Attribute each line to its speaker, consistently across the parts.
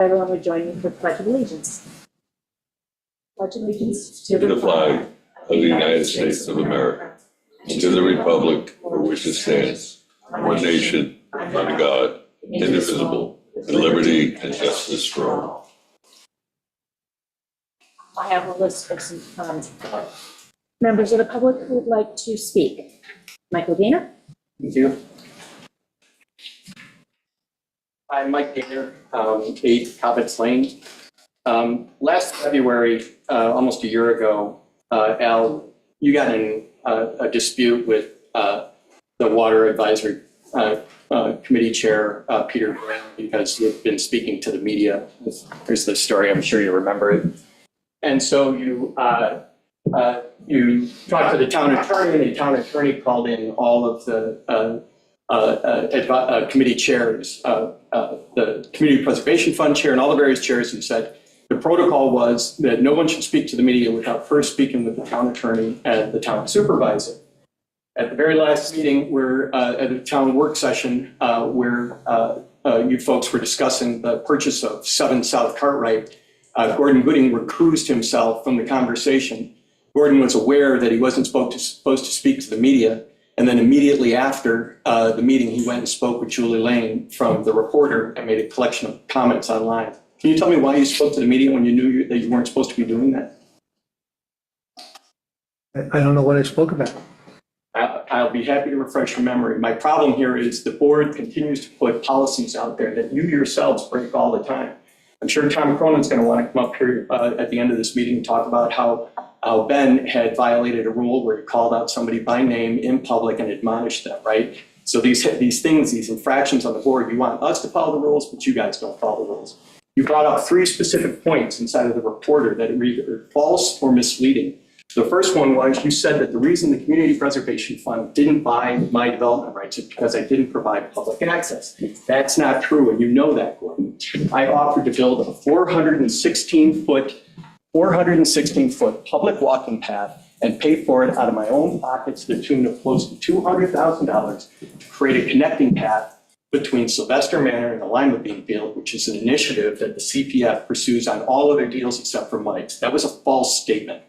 Speaker 1: Everyone would join me for the Pledge of Allegiance. Pledge allegiance
Speaker 2: to the flag of the United States of America, and to the republic for which it stands, one nation, under God, indivisible, with liberty and justice for all.
Speaker 1: I have a list of some members of the public who would like to speak. Michael Gaynor.
Speaker 3: Thank you. I'm Mike Gaynor, 8 Cobbetts Lane. Last February, almost a year ago, Al, you got in a dispute with the Water Advisory Committee Chair, Peter Brown, because you've been speaking to the media. Here's the story, I'm sure you remember it. And so you talked to the town attorney, and the town attorney called in all of the committee chairs, the Community Preservation Fund chair and all the various chairs, and said the protocol was that no one should speak to the media without first speaking with the town attorney and the town supervisor. At the very last meeting, where at a town work session where you folks were discussing the purchase of 7 South Cartwright, Gordon Gooding recused himself from the conversation. Gordon was aware that he wasn't supposed to speak to the media. And then immediately after the meeting, he went and spoke with Julie Lane from The Reporter and made a collection of comments online. Can you tell me why you spoke to the media when you knew that you weren't supposed to be doing that?
Speaker 4: I don't know what I spoke about.
Speaker 3: I'll be happy to refresh your memory. My problem here is the board continues to put policies out there that you yourselves break all the time. I'm sure Tom Cronin's going to want to come up here at the end of this meeting and talk about how Ben had violated a rule where he called out somebody by name in public and admonished them, right? So these things, these infractions on the board, you want us to follow the rules, but you guys don't follow the rules. You brought up 3 specific points inside of The Reporter that are either false or misleading. The first one was you said that the reason the Community Preservation Fund didn't buy my development rights is because I didn't provide public access. That's not true, and you know that, Gordon. I offered to build a 416-foot public walking path and pay for it out of my own pockets to the tune of close to $200,000 to create a connecting path between Sylvester Manor and the Lima Bean Field, which is an initiative that the CPF pursues on all other deals except for Mike's. That was a false statement.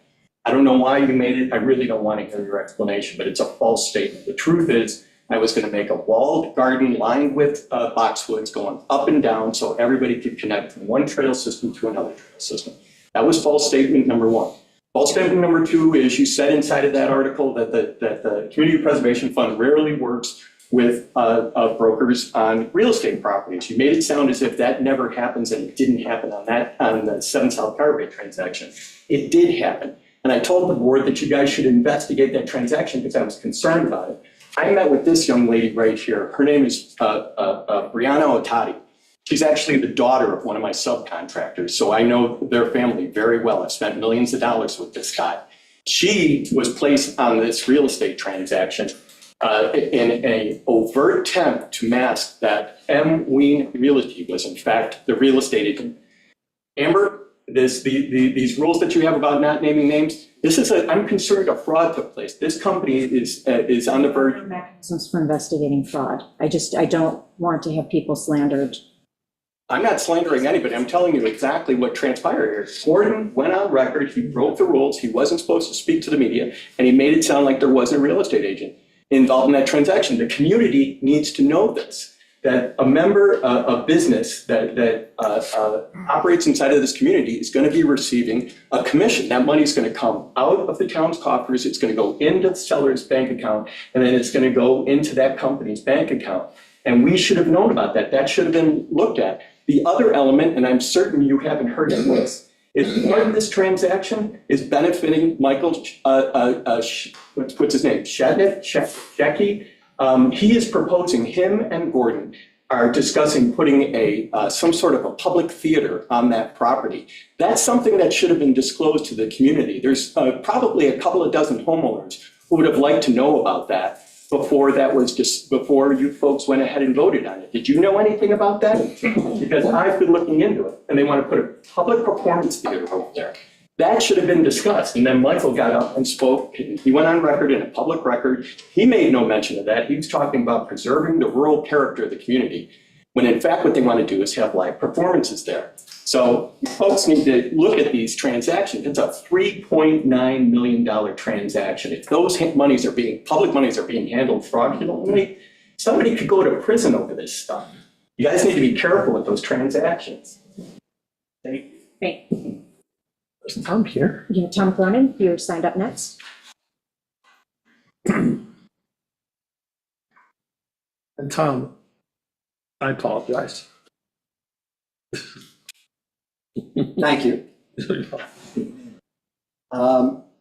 Speaker 3: I don't know why you made it. I really don't want to hear your explanation, but it's a false statement. The truth is I was going to make a walled garden lined with boxwoods going up and down so everybody could connect from one trail system to another trail system. That was false statement number 1. False statement number 2 is you said inside of that article that the Community Preservation Fund rarely works with brokers on real estate properties. You made it sound as if that never happens, and it didn't happen on the 7 South Cartwright transaction. It did happen. And I told the board that you guys should investigate that transaction because I was concerned about it. I met with this young lady right here. Her name is Brianna Otati. She's actually the daughter of one of my subcontractors, so I know their family very well. I've spent millions of dollars with this guy. She was placed on this real estate transaction in an overt attempt to mask that M. Ween Realty was in fact the real estate agent. Amber, these rules that you have about not naming names, I'm concerned a fraud took place. This company is on the verge.
Speaker 1: Mechanisms for investigating fraud. I don't want to have people slandered.
Speaker 3: I'm not slandering anybody. I'm telling you exactly what transpired here. Gordon went on record. He broke the rules. He wasn't supposed to speak to the media, and he made it sound like there wasn't a real estate agent involved in that transaction. The community needs to know this, that a member of business that operates inside of this community is going to be receiving a commission. That money is going to come out of the town's coffers. It's going to go into the seller's bank account, and then it's going to go into that company's bank account. And we should have known about that. That should have been looked at. The other element, and I'm certain you haven't heard of this, is part of this transaction is benefiting Michael, what's his name? Shecky. He is proposing, him and Gordon are discussing putting some sort of a public theater on that property. That's something that should have been disclosed to the community. There's probably a couple of dozen homeowners who would have liked to know about that before you folks went ahead and voted on it. Did you know anything about that? Because I've been looking into it, and they want to put a public performance theater over there. That should have been discussed. And then Michael got up and spoke. He went on record in a public record. He made no mention of that. He was talking about preserving the rural character of the community. when in fact what they want to do is have live performances there. So folks need to look at these transactions. It's a $3.9 million transaction. If those public monies are being handled fraudulently, somebody could go to prison over this stuff. You guys need to be careful with those transactions. Thank you.
Speaker 1: Great.
Speaker 4: Is Tom here?
Speaker 1: Yeah, Tom Cronin, you're signed up next.
Speaker 4: And Tom, I apologize.
Speaker 5: Thank you.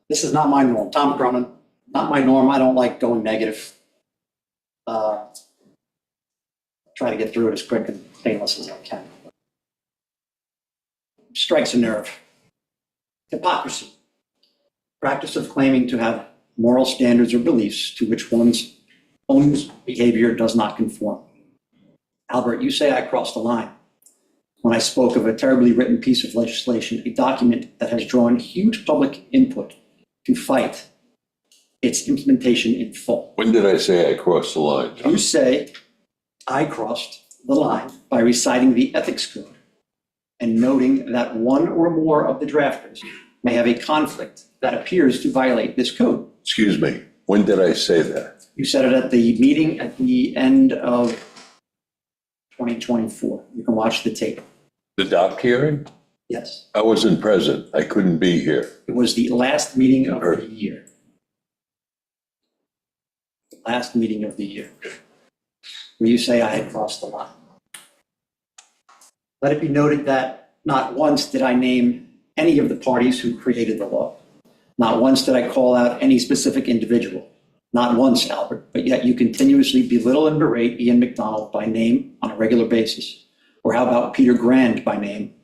Speaker 5: This is not my norm. Tom Cronin, not my norm. I don't like going negative. Try to get through it as quick and painless as I can. Strikes a nerve. Hypocrisy. Practice of claiming to have moral standards or beliefs to which one's own behavior does not conform. Albert, you say I crossed the line when I spoke of a terribly written piece of legislation, a document that has drawn huge public input to fight its implementation in full.
Speaker 2: When did I say I crossed the line, Tom?
Speaker 5: You say I crossed the line by reciting the ethics code and noting that one or more of the drafters may have a conflict that appears to violate this code.
Speaker 2: Excuse me, when did I say that?
Speaker 5: You said it at the meeting at the end of 2024. You can watch the tape.
Speaker 2: The doc hearing?
Speaker 5: Yes.
Speaker 2: I wasn't present. I couldn't be here.
Speaker 5: It was the last meeting of the year. Last meeting of the year, where you say I had crossed the line. Let it be noted that not once did I name any of the parties who created the law. Not once did I call out any specific individual. Not once, Albert, but yet you continuously belittle and berate Ian McDonald by name on a regular basis. Or how about Peter Grand by name?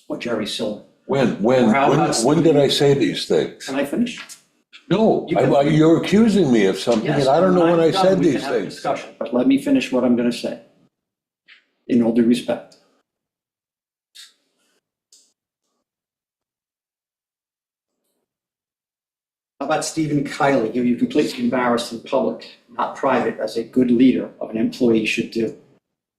Speaker 5: Or Jerry Silver?
Speaker 2: When did I say these things?
Speaker 5: Can I finish?
Speaker 2: No,
Speaker 5: You can-
Speaker 2: you're accusing me of something, and I don't know when I said
Speaker 5: We can
Speaker 2: these
Speaker 5: have a
Speaker 2: things.
Speaker 5: discussion, but let me finish what I'm going to say. In all due respect. How about Stephen Kiley, who you completely embarrassed in public, not private, as a good leader of an employee should do?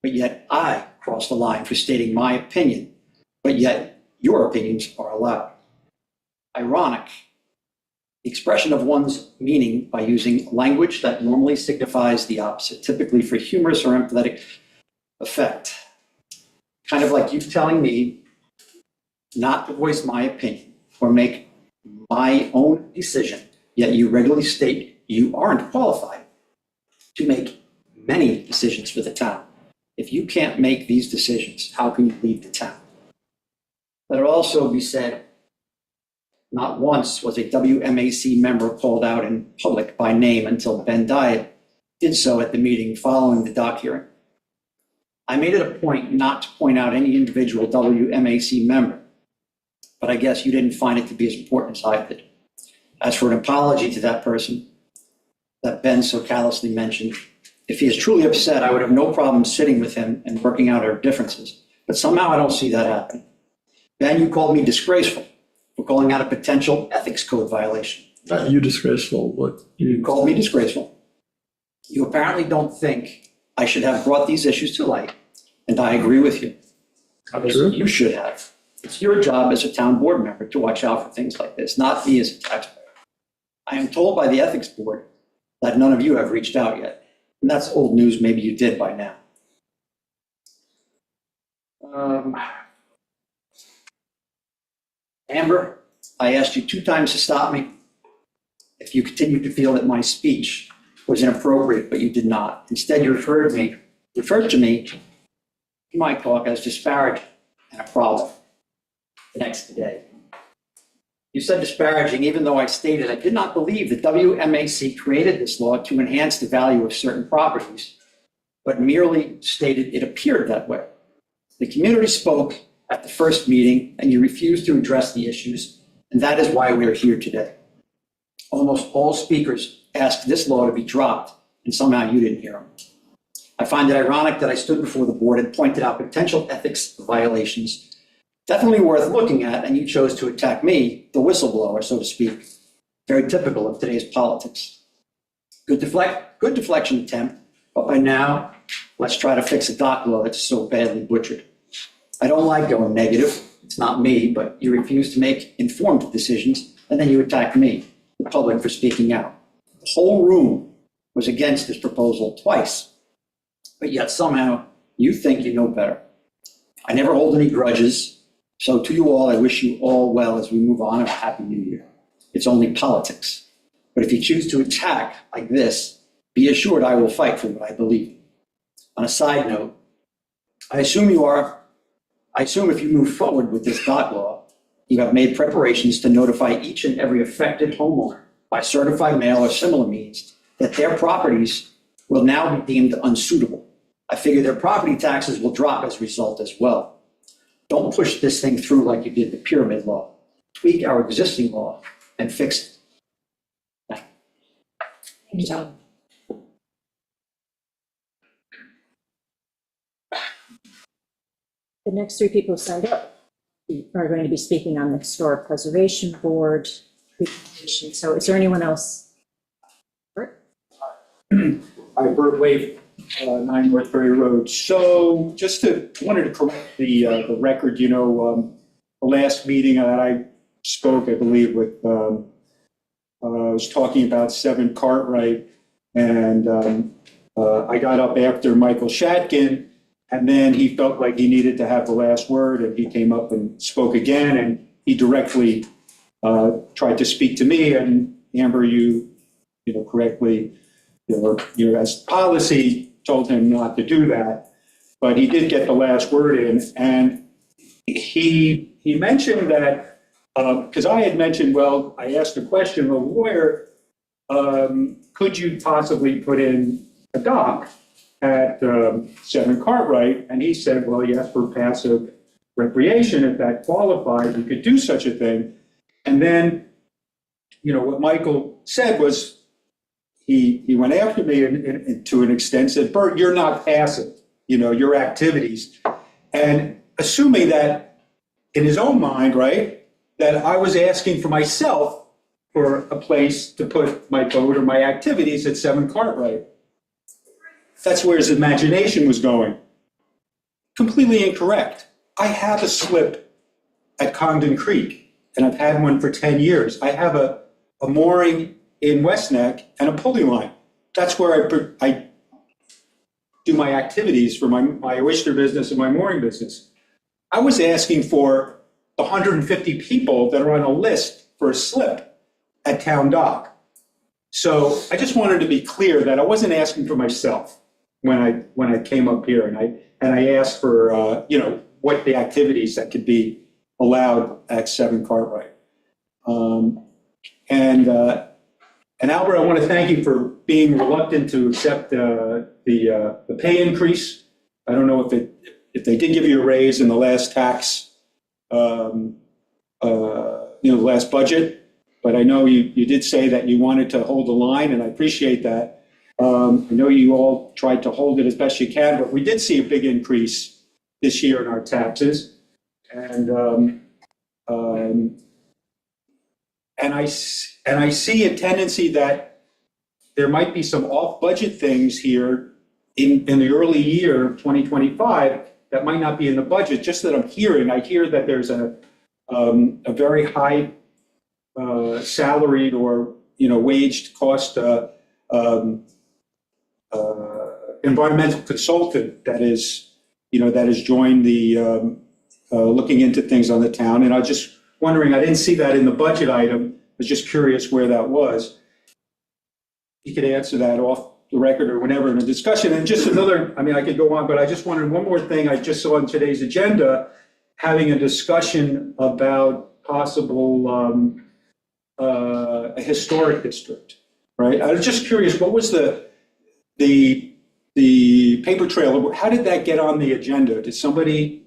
Speaker 5: But yet I crossed the line for stating my opinion, but yet your opinions are allowed. Ironic. The expression of one's meaning by using language that normally signifies the opposite, typically for humorous or empathetic effect. Kind of like you telling me not to voice my opinion or make my own decision, yet you regularly state you aren't qualified to make many decisions for the town. If you can't make these decisions, how can you lead the town? Let it also be said, not once was a WMAC member called out in public by name until Ben Diet did so at the meeting following the doc hearing. I made it a point not to point out any individual WMAC member, but I guess you didn't find it to be as important as I did. As for an apology to that person that Ben so callously mentioned, if he is truly upset, I would have no problem sitting with him and working out our differences. But somehow I don't see that happening. Ben, you called me disgraceful for calling out a potential ethics code violation.
Speaker 4: You disgraceful, what?
Speaker 5: You called me disgraceful. You apparently don't think I should have brought these issues to light, and I agree with you.
Speaker 4: True.
Speaker 5: You should have. It's your job as a town board member to watch out for things like this, not me as a taxpayer. I am told by the ethics board that none of you have reached out yet. And that's old news, maybe you did by now. Amber, I asked you 2 times to stop me. If you continued to feel that my speech was inappropriate, but you did not. Instead, you referred to me in my talk as disparaging and a problem the next day. You said disparaging, even though I stated I did not believe that WMAC created this law to enhance the value of certain properties, but merely stated it appeared that way. The community spoke at the first meeting, and you refused to address the issues, and that is why we are here today. Almost all speakers asked this law to be dropped, and somehow you didn't hear them. I find it ironic that I stood before the board and pointed out potential ethics violations definitely worth looking at, and you chose to attack me, the whistleblower, so to speak. Very typical of today's politics. Good deflection attempt, but by now, let's try to fix a dock law that's so badly butchered. I don't like going negative. It's not me, but you refuse to make informed decisions, and then you attack me, the public, for speaking out. The whole room was against this proposal twice, but yet somehow you think you know better. I never hold any grudges, so to you all, I wish you all well as we move on, and a happy new year. It's only politics. But if you choose to attack like this, be assured I will fight for what I believe in. On a side note, I assume if you move forward with this dock law, you have made preparations to notify each and every affected homeowner by certified mail or similar means that their properties will now be deemed unsuitable. I figure their property taxes will drop as a result as well. Don't push this thing through like you did the pyramid law. Tweak our existing law and fix it.
Speaker 1: Thank you, Tom. The next three people signed up are going to be speaking on the Historic Preservation Board presentation. So is there anyone else? Bert?
Speaker 6: Hi, Bert Wave, 9 Northbury Road. So just wanted to correct the record, the last meeting that I spoke, I believe, with, I was talking about 7 Cartwright, and I got up after Michael Shatkin, and then he felt like he needed to have the last word, and he came up and spoke again, and he directly tried to speak to me, and Amber, you correctly, as policy, told him not to do that, but he did get the last word in, and he mentioned that, because I had mentioned, well, I asked a question of a lawyer, could you possibly put in a dock at 7 Cartwright? And he said, well, yes, for passive recreation, if that qualified, you could do such a thing. And then, what Michael said was, he went after me and to an extent, said, Bert, you're not passive, your activities. And assuming that in his own mind, right, that I was asking for myself for a place to put my boat or my activities at 7 Cartwright. That's where his imagination was going. Completely incorrect. I have a slip at Congdon Creek, and I've had one for 10 years. I have a mooring in West Neck and a pulley line. That's where I do my activities for my oyster business and my mooring business. I was asking for the 150 people that are on a list for a slip at Town Dock. So I just wanted to be clear that I wasn't asking for myself when I came up here, and I asked for what the activities that could be allowed at 7 Cartwright. And Albert, I want to thank you for being reluctant to accept the pay increase. I don't know if they did give you a raise in the last tax, the last budget, but I know you did say that you wanted to hold the line, and I appreciate that. I know you all tried to hold it as best you can, but we did see a big increase this year in our taxes, and I see a tendency that there might be some off-budget things here in the early year of 2025 that might not be in the budget. Just that I'm hearing, I hear that there's a very high salaried or waged cost environmental consultant that is joined the looking into things on the town. And I was just wondering, I didn't see that in the budget item. I was just curious where that was. You could answer that off the record or whenever in a discussion. And just another, I could go on, but I just wanted one more thing. I just saw on today's agenda, having a discussion about possible a historic district, right? I was just curious, what was the paper trail? How did that get on the agenda? Did somebody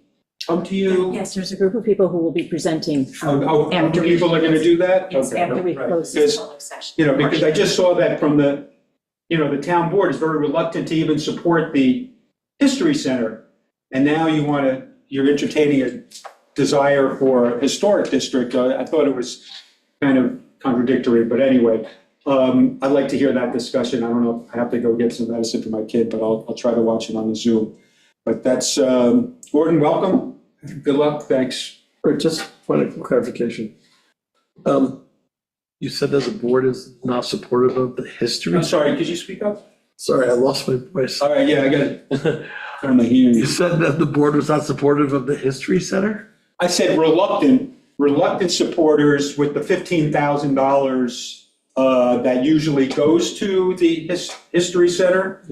Speaker 6: come to you?
Speaker 1: Yes, there's a group of people who will be presenting.
Speaker 2: After people are going to do that?
Speaker 1: Yes,
Speaker 2: Okay.
Speaker 1: after we
Speaker 2: Right.
Speaker 1: close
Speaker 2: Because,
Speaker 1: this public session.
Speaker 2: because I just saw that from the town board is very reluctant to even support the history center. And now you're entertaining a desire for a historic district. I thought it was kind of contradictory, but anyway.
Speaker 6: I'd like to hear that discussion. I don't know if I have to go get some medicine for my kid, but I'll try to watch it on the Zoom. But that's, Gordon, welcome. Good luck. Thanks.
Speaker 4: Or just point of clarification. You said that the board is not supportive of the history?
Speaker 6: I'm sorry, could you speak up?
Speaker 4: Sorry, I lost my voice.
Speaker 6: All right, yeah, I got it. Turn my hearing.
Speaker 4: You said that the board was not supportive of the history center?
Speaker 6: I said reluctant supporters with the $15,000 that usually goes to the History Center.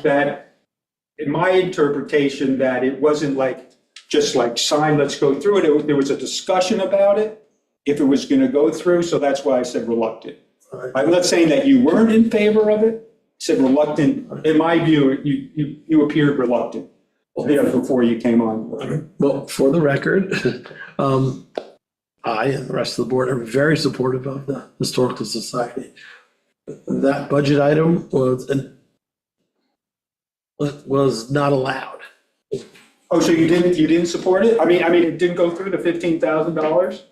Speaker 6: That, in my interpretation, that it wasn't like, just like sign, let's go through it. There was a discussion about it, if it was gonna go through, so that's why I said reluctant. I'm not saying that you weren't in favor of it, I said reluctant. In my view, you appeared reluctant, before you came on.
Speaker 4: Well, for the record, I and the rest of the board are very supportive of the Historical Society. That budget item was not allowed.
Speaker 6: Oh, so you didn't support it? I mean, it didn't go through the $15,000?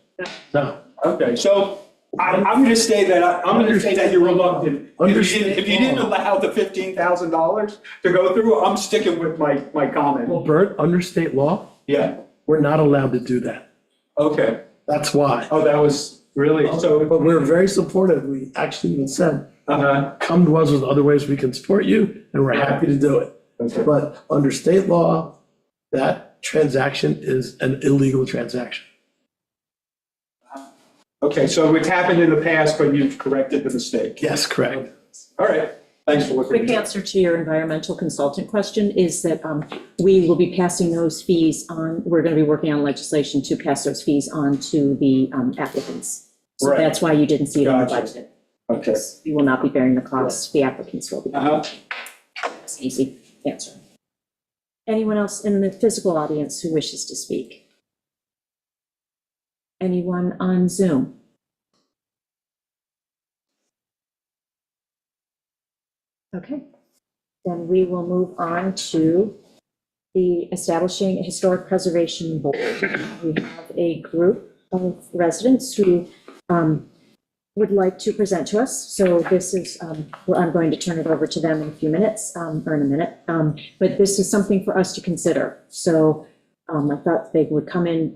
Speaker 4: No.
Speaker 6: Okay, so I'm gonna say that you're reluctant. If you didn't allow the $15,000 to go through, I'm sticking with my comment.
Speaker 4: Well, Bert, under state law,
Speaker 6: Yeah,
Speaker 4: we're not allowed to do that.
Speaker 6: okay.
Speaker 4: That's why.
Speaker 6: Oh, that was really, so,
Speaker 4: But we're very supportive. We actually even said, come to us with other ways we can support you, and we're happy to do it.
Speaker 6: okay.
Speaker 4: But under state law, that transaction is an illegal transaction.
Speaker 6: Okay, so it's happened in the past, but you've corrected the mistake.
Speaker 4: Yes, correct.
Speaker 6: All right, thanks for looking.
Speaker 1: Quick answer to your environmental consultant question is that we will be passing those fees on, we're going to be working on legislation to pass those fees on to the applicants. So
Speaker 6: Right.
Speaker 1: that's why you didn't see it in the
Speaker 6: Gotcha.
Speaker 1: budget.
Speaker 6: Okay.
Speaker 1: We will not be bearing the cost, the applicants will be.
Speaker 6: Uh-huh.
Speaker 1: That's an easy answer. Anyone else in the physical audience who wishes to speak? Anyone on Zoom? Okay, then we will move on to the establishing a historic preservation board. We have a group of residents who would like to present to us. So this is, well, I'm going to turn it over to them in a few minutes, or in a minute. But this is something for us to consider. So I thought they would come in.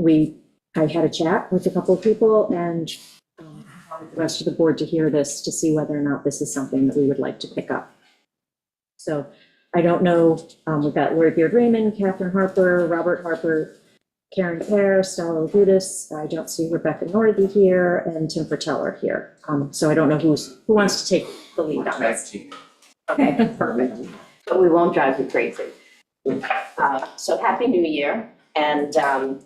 Speaker 1: I had a chat with a couple of people and wanted the rest of the board to hear this to see whether or not this is something that we would like to pick up. So I don't know, we've got Lori Beard Raymond, Catherine Harper, Robert Harper, Karen Pear, Stella Gudis. I don't see Rebecca Northey here, and Tim Frateller here. So I don't know who wants to take the lead on this. Okay, perfect.
Speaker 7: But we won't drive you crazy. So Happy New Year, and I'm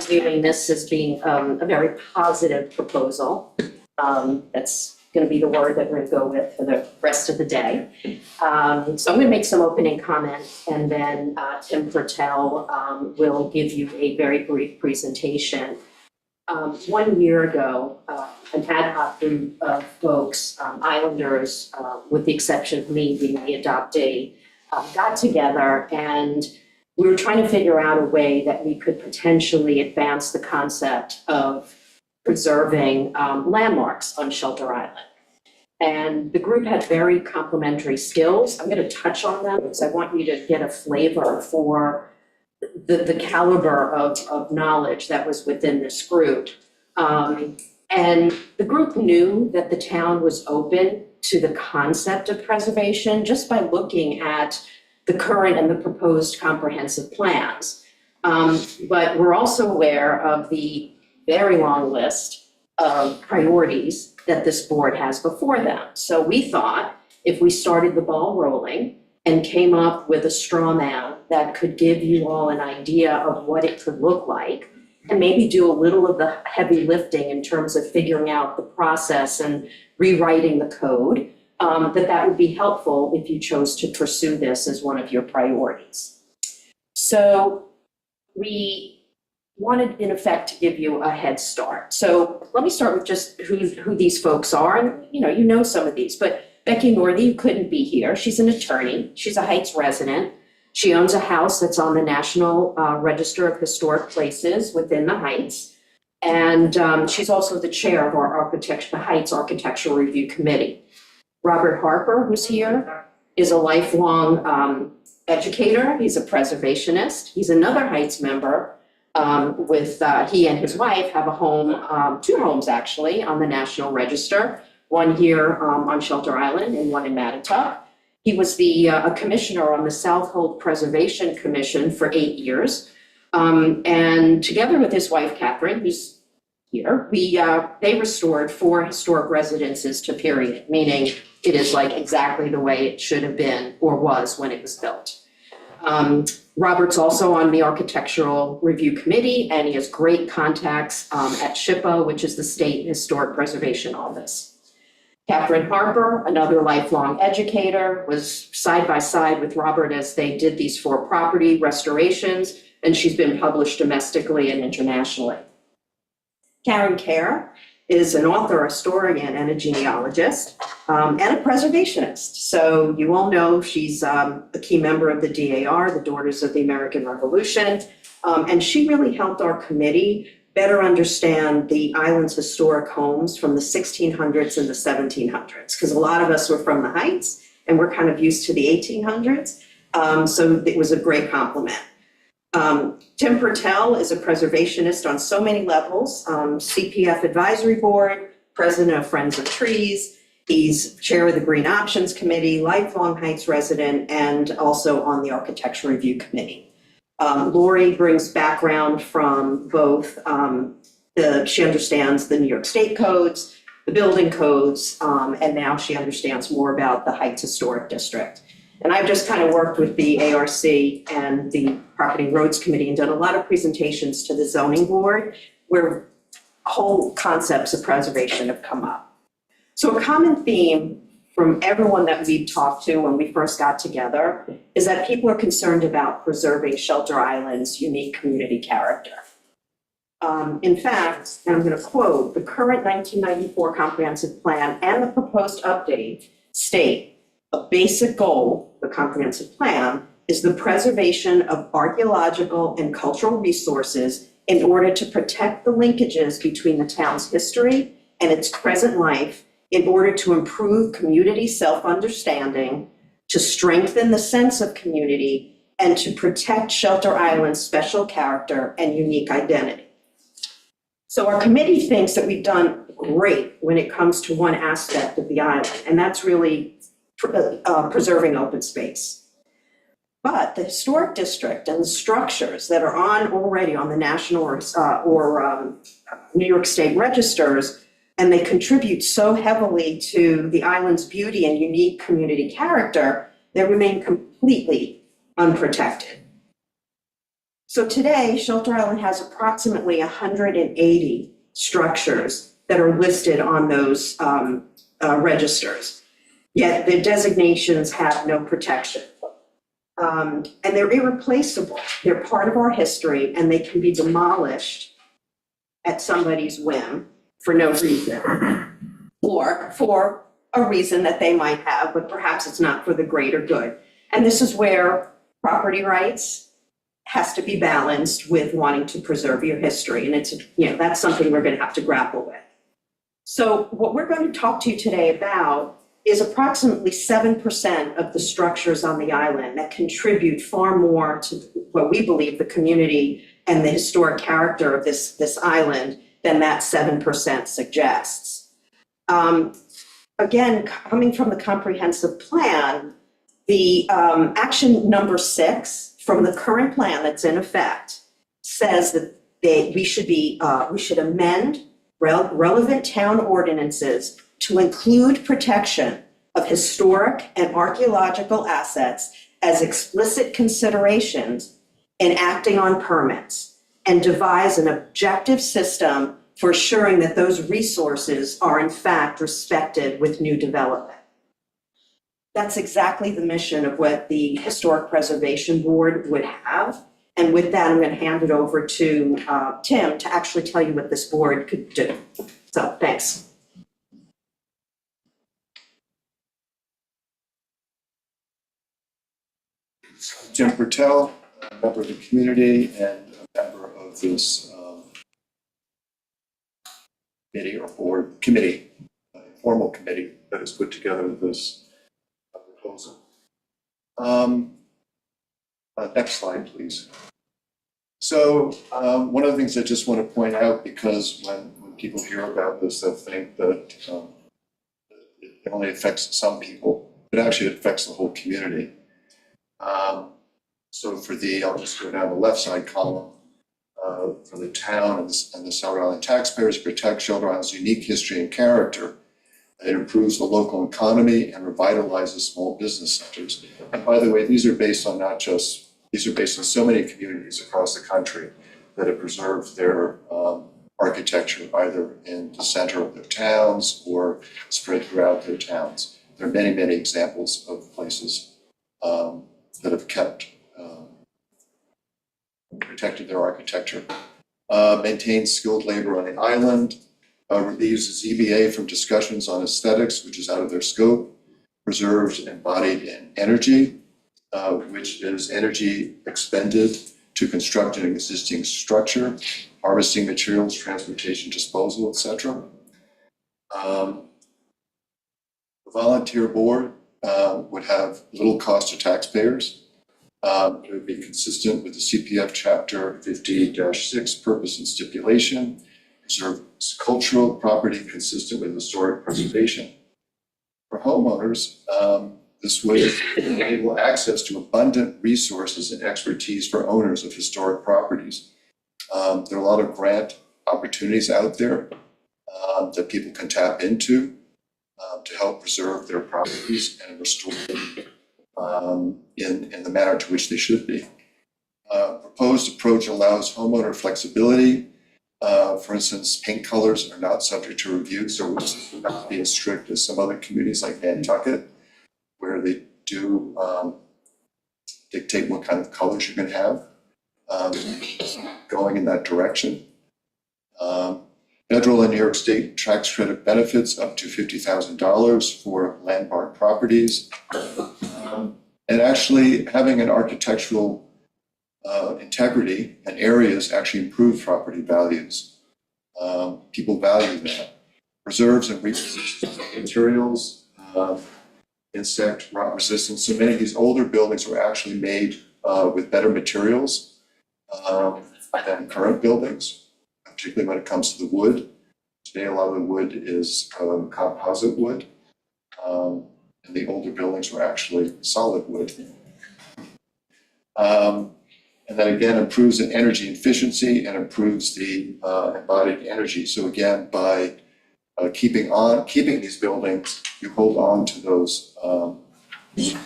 Speaker 7: viewing this as being a very positive proposal. That's going to be the word that we're going to go with for the rest of the day. So I'm going to make some opening comments, and then Tim Fertel will give you a very brief presentation. 1 year ago, an ad hoc group of folks, Islanders, with the exception of me being the adoptee, got together, and we were trying to figure out a way that we could potentially advance the concept of preserving landmarks on Shelter Island. And the group had very complementary skills. I'm going to touch on them because I want you to get a flavor for the caliber of knowledge that was within this group. And the group knew that the town was open to the concept of preservation just by looking at the current and the proposed comprehensive plans. But we're also aware of the very long list of priorities that this board has before them. So we thought if we started the ball rolling and came up with a straw man that could give you all an idea of what it could look like, and maybe do a little of the heavy lifting in terms of figuring out the process and rewriting the code, that would be helpful if you chose to pursue this as one of your priorities. So we wanted, in effect, to give you a head start. So let me start with just who these folks are. And you know some of these, but Becky Northey couldn't be here. She's an attorney. She's a Heights resident. She owns a house that's on the National Register of Historic Places within the Heights. And she's also the chair of our the Heights Architectural Review Committee. Robert Harper, who's here, is a lifelong educator. He's a preservationist. He's another Heights member. He and his wife have a home, 2 homes actually, on the National Register, one here on Shelter Island and one in Mattatuck. He was a commissioner on the South Hold Preservation Commission for 8 years. And together with his wife, Catherine, who's here, they restored 4 historic residences to period, meaning it is like exactly the way it should have been or was when it was built. Robert's also on the Architectural Review Committee, and he has great contacts at SHPO, which is the State Historic Preservation Office. Catherine Harper, another lifelong educator, was side by side with Robert as they did these 4 property restorations, and she's been published domestically and internationally. Karen Kerr is an author, a historian, and a genealogist, and a preservationist. So you all know she's a key member of the DAR, the Daughters of the American Revolution, and she really helped our committee better understand the island's historic homes from the 1600s and the 1700s, because a lot of us were from the Heights, and we're kind of used to the 1800s, so it was a great compliment. Tim Pertell is a preservationist on so many levels, CPF Advisory Board, president of Friends of Trees. He's chair of the Green Options Committee, lifelong Heights resident, and also on the Architecture Review Committee. Lori brings background from both, she understands the New York State codes, the building codes, and now she understands more about the Heights Historic District. And I've just kind of worked with the ARC and the Property and Roads Committee and done a lot of presentations to the zoning board where whole concepts of preservation have come up. So a common theme from everyone that we've talked to when we first got together is that people are concerned about preserving Shelter Island's unique community character. In fact, and I'm going to quote, the current 1994 comprehensive plan and the proposed update state a basic goal, the comprehensive plan, is the preservation of archaeological and cultural resources in order to protect the linkages between the town's history and its present life, in order to improve community self-understanding, to strengthen the sense of community, and to protect Shelter Island's special character and unique identity. So our committee thinks that we've done great when it comes to one aspect of the island, and that's really preserving open space. But the historic district and the structures that are already on the national or New York State registers, and they contribute so heavily to the island's beauty and unique community character, they remain completely unprotected. So today, Shelter Island has approximately 180 structures that are listed on those registers. Yet the designations have no protection. And they're irreplaceable. They're part of our history, and they can be demolished at somebody's whim for no reason, or for a reason that they might have, but perhaps it's not for the greater good. And this is where property rights has to be balanced with wanting to preserve your history. And it's, that's something we're going to have to grapple with. So what we're going to talk to you today about is approximately 7% of the structures on the island that contribute far more to what we believe the community and the historic character of this island than that 7% suggests. Again, coming from the comprehensive plan, the action number 6 from the current plan that's in effect says that we should amend relevant town ordinances to include protection of historic and archaeological assets as explicit considerations in acting on permits, and devise an objective system for assuring that those resources are in fact respected with new development. That's exactly the mission of what the Historic Preservation Board would have. And with that, I'm going to hand it over to Tim to actually tell you what this board could do. So thanks.
Speaker 8: Jim Pertell, a member of the community and a member of this committee or board committee, formal committee that has put together this proposal. Next slide, please. So one of the things I just want to point out, because when people hear about this, they'll think that it only affects some people. It actually affects the whole community. So I'll just go down the left side column. For the town and the Shelter Island taxpayers, protect Shelter Island's unique history and character. It improves the local economy and revitalizes small business centers. And by the way, these are based on so many communities across the country that have preserved their architecture, either in the center of their towns or spread throughout their towns. There are many, many examples of places that have protected their architecture. Maintains skilled labor on the island, relieves the ZBA from discussions on aesthetics, which is out of their scope, preserves embodied energy, which is energy expended to construct an existing structure, harvesting materials, transportation, disposal, etc. The volunteer board would have little cost to taxpayers. It would be consistent with the CPF Chapter 50-6 purpose and stipulation, preserve cultural property consistent with historic preservation. For homeowners, this would enable access to abundant resources and expertise for owners of historic properties. There are a lot of grant opportunities out there that people can tap into to help preserve their properties and restore them in the manner to which they should be. Proposed approach allows homeowner flexibility. For instance, paint colors are not subject to review, so it would not be as strict as some other communities like Nantucket, where they do dictate what kind of colors you can have, going in that direction. Federal and New York State tax credit benefits up to $50,000 for landmark properties. And actually having an architectural integrity and areas actually improve property values. People value that. Preserves and repositions materials, insect rot resistance. So many of these older buildings were actually made with better materials than current buildings, particularly when it comes to the wood. Today, a lot of the wood is composite wood, and the older buildings were actually solid wood. And then again, improves the energy efficiency and improves the embodied energy. So again, by keeping these buildings, you hold on to those the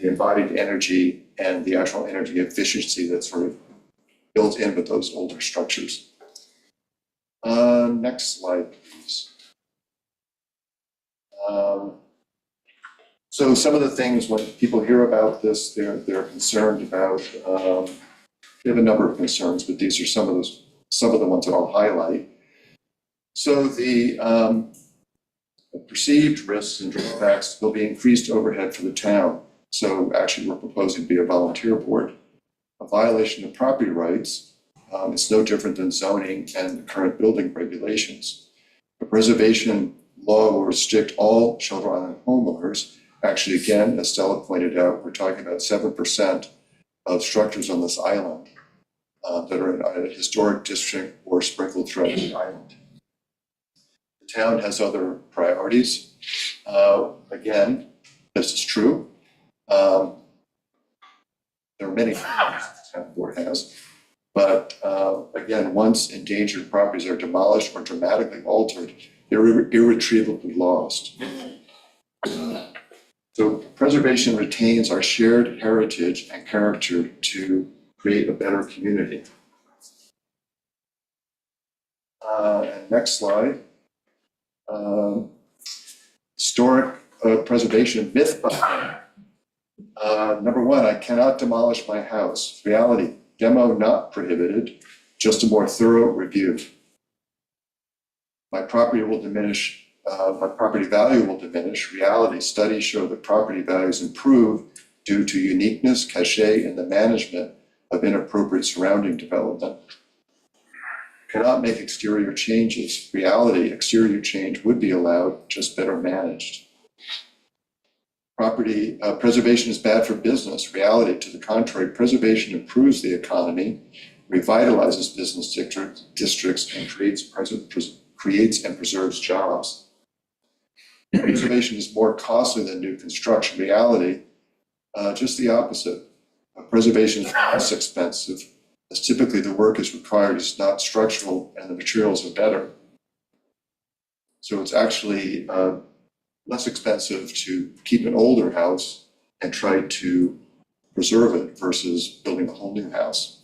Speaker 8: embodied energy and the actual energy efficiency that's sort of built in with those older structures. Next slide, please. So some of the things when people hear about this, they're concerned about. They have a number of concerns, but these are some of the ones that I'll highlight. So the perceived risks and drawbacks will be increased overhead for the town. So actually, we're proposing to be a volunteer board. A violation of property rights. It's no different than zoning and the current building regulations. The preservation law will restrict all Shelter Island homeowners. Actually, again, as Stella pointed out, we're talking about 7% of structures on this island that are in a historic district or sprinkled throughout the island. The town has other priorities. Again, this is true. There are many things the town board has. But again, once endangered properties are demolished or dramatically altered, they're irretrievably lost. So preservation retains our shared heritage and character to create a better community. And next slide. Historic preservation myth busting. Number one, I cannot demolish my house. Reality, demo not prohibited, just a more thorough review. My property will diminish. My property value will diminish. Reality, studies show that property values improve due to uniqueness, cachet, and the management of inappropriate surrounding development. cannot make exterior changes. Reality, exterior change would be allowed, just better managed. Property preservation is bad for business. Reality, to the contrary, preservation improves the economy, revitalizes business districts, and creates and preserves jobs. Preservation is more costly than new construction. Reality, just the opposite. Preservation is less expensive, as typically the work is required is not structural and the materials are better. So it's actually less expensive to keep an older house and try to preserve it versus building a whole new house.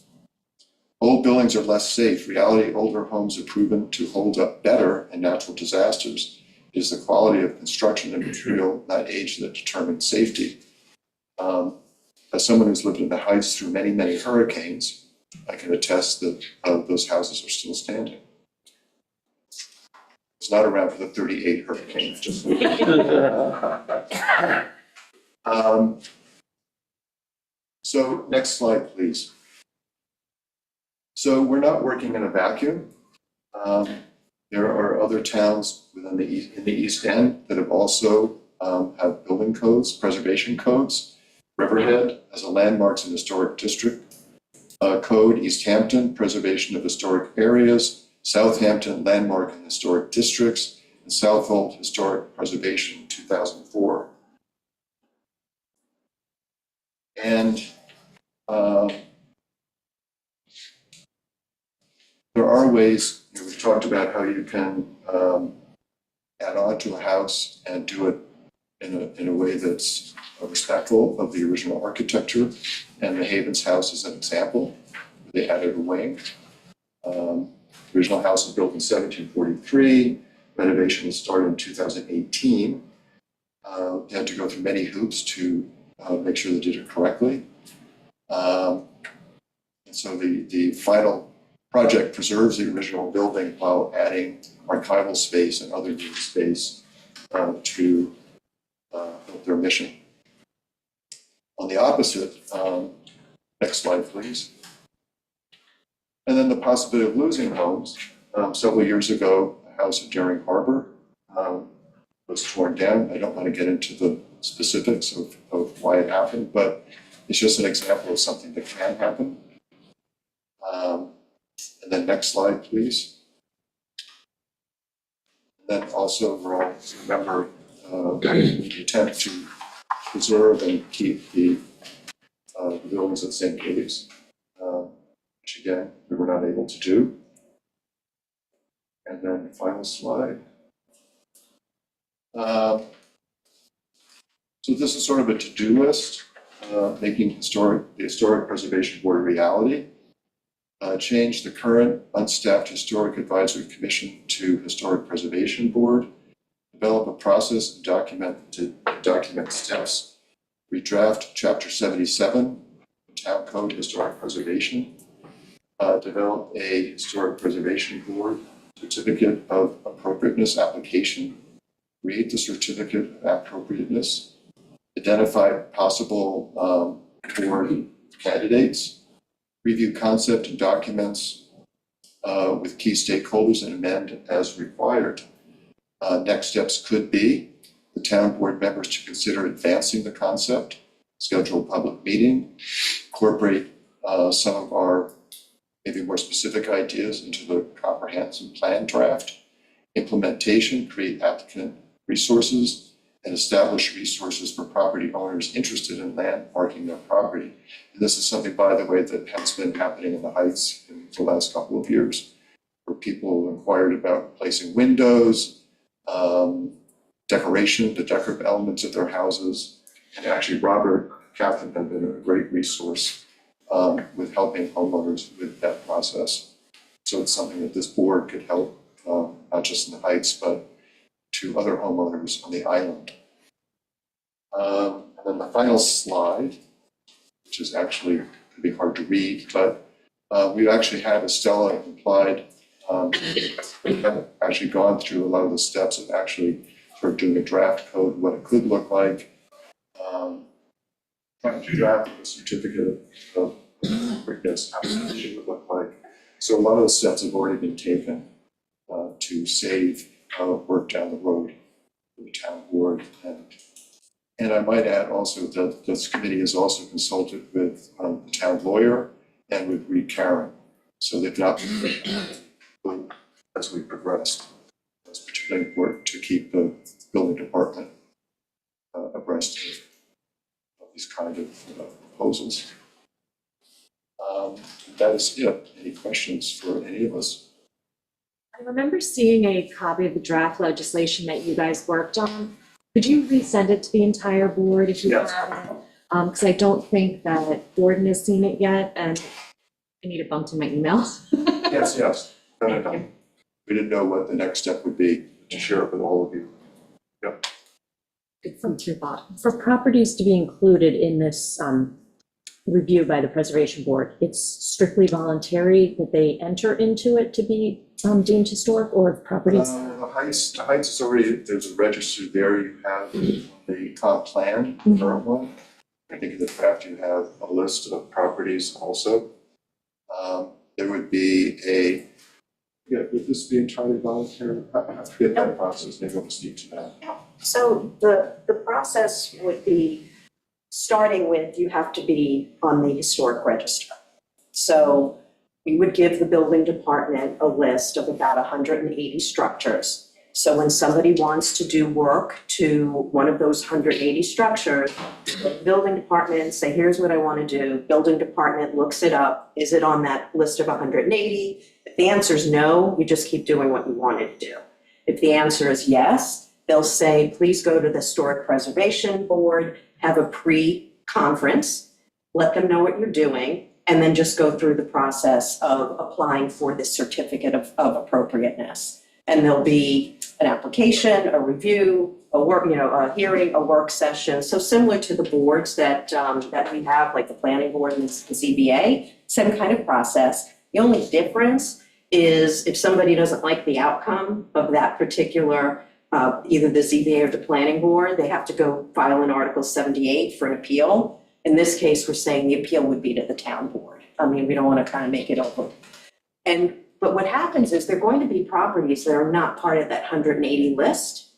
Speaker 8: Old buildings are less safe. Reality, older homes are proven to hold up better in natural disasters. It is the quality of construction and material, not age, that determines safety. As someone who's lived in the Heights through many, many hurricanes, I can attest that those houses are still standing. It's not around for the 38 hurricanes, just. So next slide, please. So we're not working in a vacuum. There are other towns in the East End that have also have building codes, preservation codes. Riverhead has a landmarks and historic district code. East Hampton, preservation of historic areas. Southampton, landmark and historic districts. And Southold, historic preservation, 2004. And there are ways, we've talked about how you can add on to a house and do it in a way that's respectful of the original architecture. And the Havens house is an example. They added a wing. The original house was built in 1743. Renovation was started in 2018. They had to go through many hoops to make sure they did it correctly. And so the final project preserves the original building while adding archival space and other use space to help their mission. On the opposite, next slide, please. And then the possibility of losing homes. Several years ago, a house at Daring Harbor was torn down. I don't want to get into the specifics of why it happened, but it's just an example of something that can happen. And then next slide, please. And then also, we're all remember the attempt to preserve and keep the buildings at St. Kitts, which again, we were not able to do. And then the final slide. So this is sort of a to-do list, making the Historic Preservation Board a reality. Change the current unstaffed Historic Advisory Commission to Historic Preservation Board. Develop a process and document steps. Redraft Chapter 77, Town Code Historic Preservation. Develop a Historic Preservation Board Certificate of Appropriateness application. Create the Certificate of Appropriateness. Identify possible board candidates. Review concept and documents with key stakeholders and amend as required. Next steps could be the town board members to consider advancing the concept, schedule a public meeting, incorporate some of our maybe more specific ideas into the comprehensive plan draft, implementation, create applicant resources, and establish resources for property owners interested in landmarking their property. And this is something, by the way, that has been happening in the Heights in the last couple of years, where people inquired about placing windows, decoration, the decorative elements of their houses. And actually, Robert Kaplan has been a great resource with helping homeowners with that process. So it's something that this board could help, not just in the Heights, but to other homeowners on the island. And then the final slide, which is actually could be hard to read, but we actually have Estella implied. We have actually gone through a lot of the steps of actually sort of doing a draft code, what it could look like. Trying to draft a certificate of appropriateness, how it would look like. So a lot of the steps have already been taken to save work down the road for the town board. And I might add also that this committee has also consulted with the town lawyer and with Reed Karen. So they've not been as we progressed. It's particularly important to keep the building department abreast of these kind of proposals. That is it. Any questions for any of us?
Speaker 1: I remember seeing a copy of the draft legislation that you guys worked on. Could you resend it to the entire board if you
Speaker 8: Yes.
Speaker 1: have it? Because I don't think that Gordon has seen it yet, and I need it bumped in my emails.
Speaker 8: Yes, yes. No. We didn't know what the next step would be to share it with all of you.
Speaker 1: Good food for thought. For properties to be included in this review by the Preservation Board, it's strictly voluntary that they enter into it to be deemed historic, or if properties?
Speaker 8: The Heights is already, there's a register there. You have the comp plan, the current one. I think in the draft you have a list of properties also. There would be would this be entirely voluntary? I have to get that process, maybe I'll speak to that.
Speaker 7: So the process would be, starting with, you have to be on the historic register. So we would give the building department a list of about 180 structures. So when somebody wants to do work to one of those 180 structures, the building department say, here's what I want to do. Building department looks it up. Is it on that list of 180? If the answer is no, you just keep doing what you wanted to do. If the answer is yes, they'll say, please go to the Historic Preservation Board, have a pre-conference, let them know what you're doing, and then just go through the process of applying for this certificate of appropriateness. And there'll be an application, a review, a hearing, a work session. So similar to the boards that we have, like the planning board and the ZBA, same kind of process. The only difference is if somebody doesn't like the outcome of that particular, either the ZBA or the planning board, they have to go file an Article 78 for an appeal. In this case, we're saying the appeal would be to the town board. I mean, we don't want to kind of make it open. But what happens is there are going to be properties that are not part of that 180 list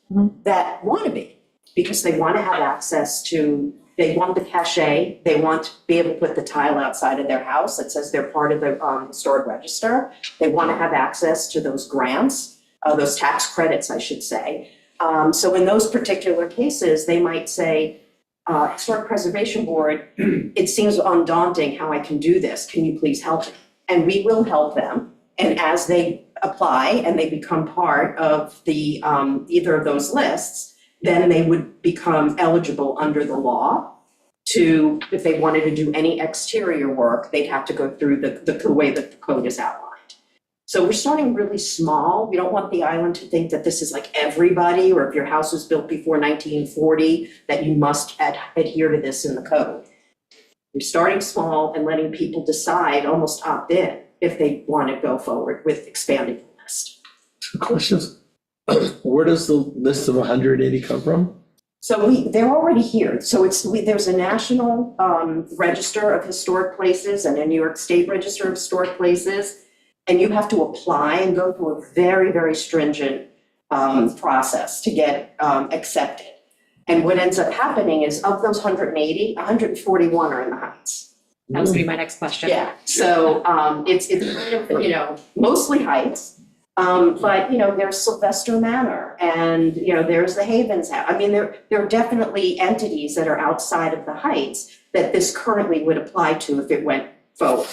Speaker 7: that want to be, because they want to have access to, they want the cachet, they want to be able to put the tile outside of their house that says they're part of the historic register. They want to have access to those grants, those tax credits, I should say. So in those particular cases, they might say, Historic Preservation Board, it seems undaunting how I can do this. Can you please help me? And we will help them. And as they apply and they become part of the either of those lists, then they would become eligible under the law to, if they wanted to do any exterior work, they'd have to go through the way that the code is outlined. So we're starting really small. We don't want the island to think that this is like everybody, or if your house was built before 1940, that you must adhere to this in the code. We're starting small and letting people decide, almost opt in, if they want to go forward with expanding the list.
Speaker 4: Two questions. Where does the list of 180 come from?
Speaker 7: So they're already here. So there's a national register of historic places and a New York State register of historic places. And you have to apply and go through a very, very stringent process to get accepted. And what ends up happening is, of those 180, 141 are in the Heights.
Speaker 1: That was gonna be my next question.
Speaker 7: Yeah, so it's kind of, mostly Heights, but there's Sylvester Manor, and there's the Havens House. I mean, there are definitely entities that are outside of the Heights that this currently would apply to if it went forward.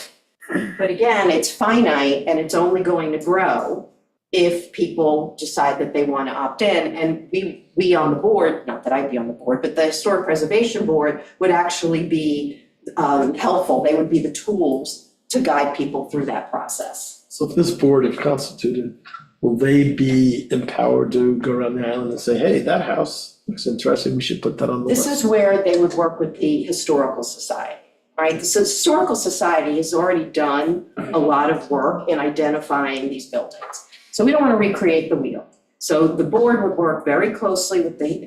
Speaker 7: But again, it's finite and it's only going to grow if people decide that they want to opt in. And we on the board, not that I'd be on the board, but the Historic Preservation Board would actually be helpful. They would be the tools to guide people through that process.
Speaker 4: So if this board is constituted, will they be empowered to go around the island and say, hey, that house looks interesting, we should put that on the list?
Speaker 7: This is where they would work with the Historical Society, right? So the Historical Society has already done a lot of work in identifying these buildings. So we don't want to recreate the wheel. So the board would work very closely with the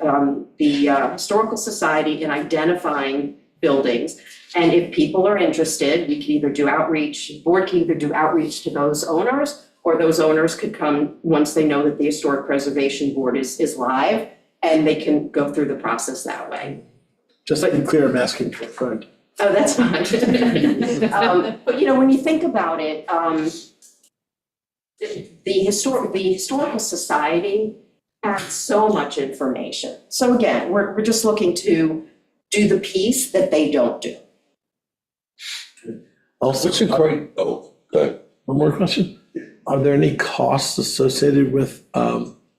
Speaker 7: Historical Society in identifying buildings. And if people are interested, we can either do outreach, the board can either do outreach to those owners, or those owners could come once they know that the Historic Preservation Board is live, and they can go through the process that way.
Speaker 4: Just to be clear, I'm asking for a friend.
Speaker 7: Oh, that's fine. But you know, when you think about it, the Historical Society has so much information. So again, we're just looking to do the piece that they don't do.
Speaker 4: Also,
Speaker 2: What's the go ahead.
Speaker 4: one more question. Are there any costs associated with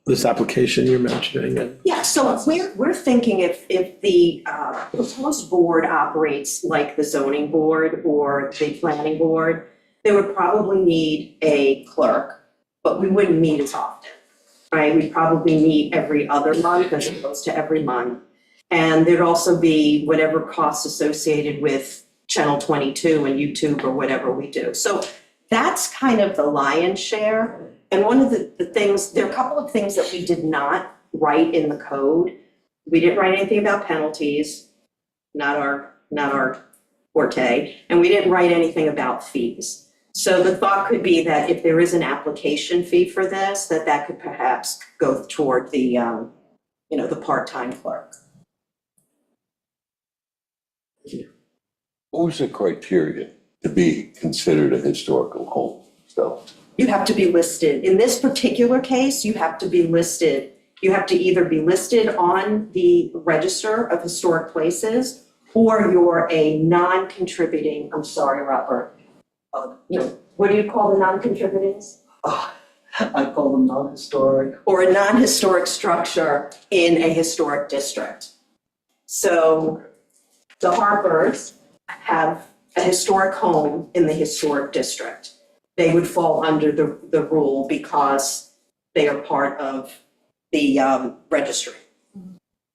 Speaker 4: this application you're mentioning? And
Speaker 7: Yeah, so we're thinking if the proposed board operates like the zoning board or the planning board, they would probably need a clerk, but we wouldn't meet as often, right? We'd probably meet every other month as opposed to every month. And there'd also be whatever costs associated with Channel 22 and YouTube or whatever we do. So that's kind of the lion's share. And one of the things, there are a couple of things that we did not write in the code. We didn't write anything about penalties, not our forte, and we didn't write anything about fees. So the thought could be that if there is an application fee for this, that could perhaps go toward the, the part-time clerk.
Speaker 2: What was the criteria to be considered a historical home, so?
Speaker 7: You have to be listed. In this particular case, you have to be listed. You have to either be listed on the Register of Historic Places, or you're a non-contributing, I'm sorry, Robert. What do you call the non-contributings?
Speaker 5: I call them non-historic.
Speaker 7: Or a non-historic structure in a historic district. So the Harpers have a historic home in the historic district. They would fall under the rule because they are part of the registry.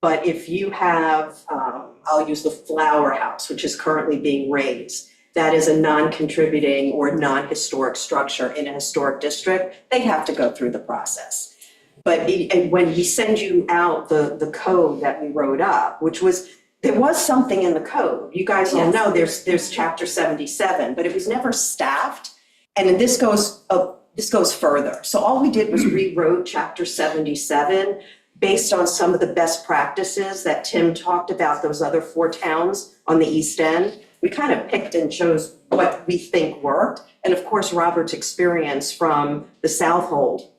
Speaker 7: But if you have, I'll use the Flower House, which is currently being raised, that is a non-contributing or non-historic structure in a historic district, they'd have to go through the process. But when we send you out the code that we wrote up, which was, there was something in the code. You guys all know there's chapter 77, but it was never staffed. And this goes further. So all we did was rewrote chapter 77 based on some of the best practices that Tim talked about, those other 4 towns on the East End. We kind of picked and chose what we think worked. And of course, Robert's experience from the Southold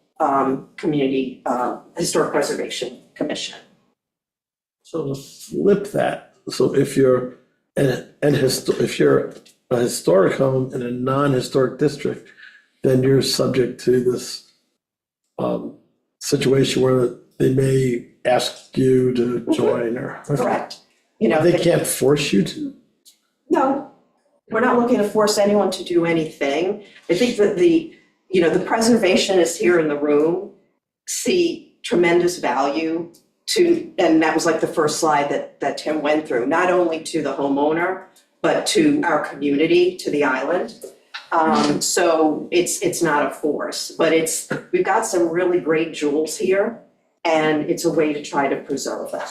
Speaker 7: Community Historic Preservation Commission.
Speaker 4: so to flip that, so if you're if you're a historic home in a non-historic district, then you're subject to this situation where they may ask you to join or.
Speaker 7: Correct.
Speaker 4: They can't force you to?
Speaker 7: No, we're not looking to force anyone to do anything. I think that the preservationists here in the room see tremendous value to, and that was like the first slide that Tim went through, not only to the homeowner, but to our community, to the island. So it's not a force, but we've got some really great jewels here, and it's a way to try to preserve them.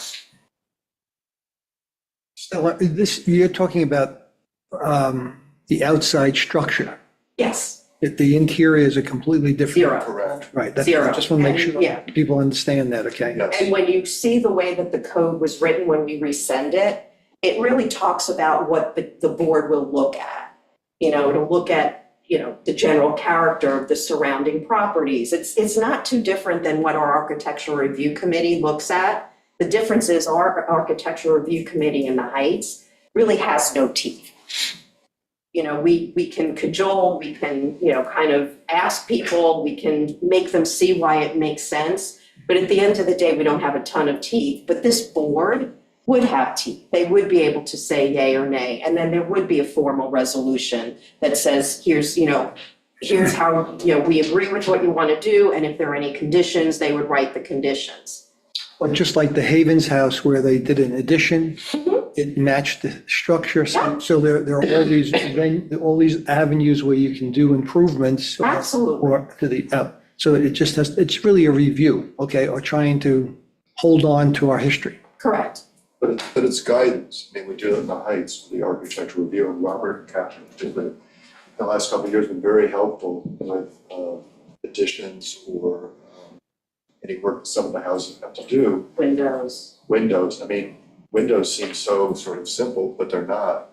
Speaker 9: Stella, you're talking about the outside structure.
Speaker 7: Yes,
Speaker 9: That the interior is a completely different.
Speaker 7: zero.
Speaker 8: Correct.
Speaker 9: Right, I
Speaker 7: Zero.
Speaker 9: just want to make
Speaker 7: And,
Speaker 9: sure
Speaker 7: yeah.
Speaker 9: people understand that, okay?
Speaker 8: Yes.
Speaker 7: And when you see the way that the code was written when we resend it, it really talks about what the board will look at. To look at, the general character of the surrounding properties. It's not too different than what our architectural review committee looks at. The difference is our architectural review committee in the Heights really has no teeth. We can cajole, we can, kind of ask people, we can make them see why it makes sense. But at the end of the day, we don't have a ton of teeth. But this board would have teeth. They would be able to say yay or nay. And then there would be a formal resolution that says, here's how, we agree with what you want to do. And if there are any conditions, they would write the conditions.
Speaker 9: Or just like the Havens House where they did an addition, it matched the structure.
Speaker 7: Yeah.
Speaker 9: So there are all these avenues where you can do improvements.
Speaker 7: Absolutely.
Speaker 9: Or to the, so it's really a review, okay, or trying to hold on to our history.
Speaker 7: Correct.
Speaker 8: but it's guidance. I mean, we do it in the Heights, the architectural review, and Robert and Catherine particularly, in the last couple of years, been very helpful with additions or any work some of the houses have to do. Windows, I mean, windows seem so sort of simple, but they're not.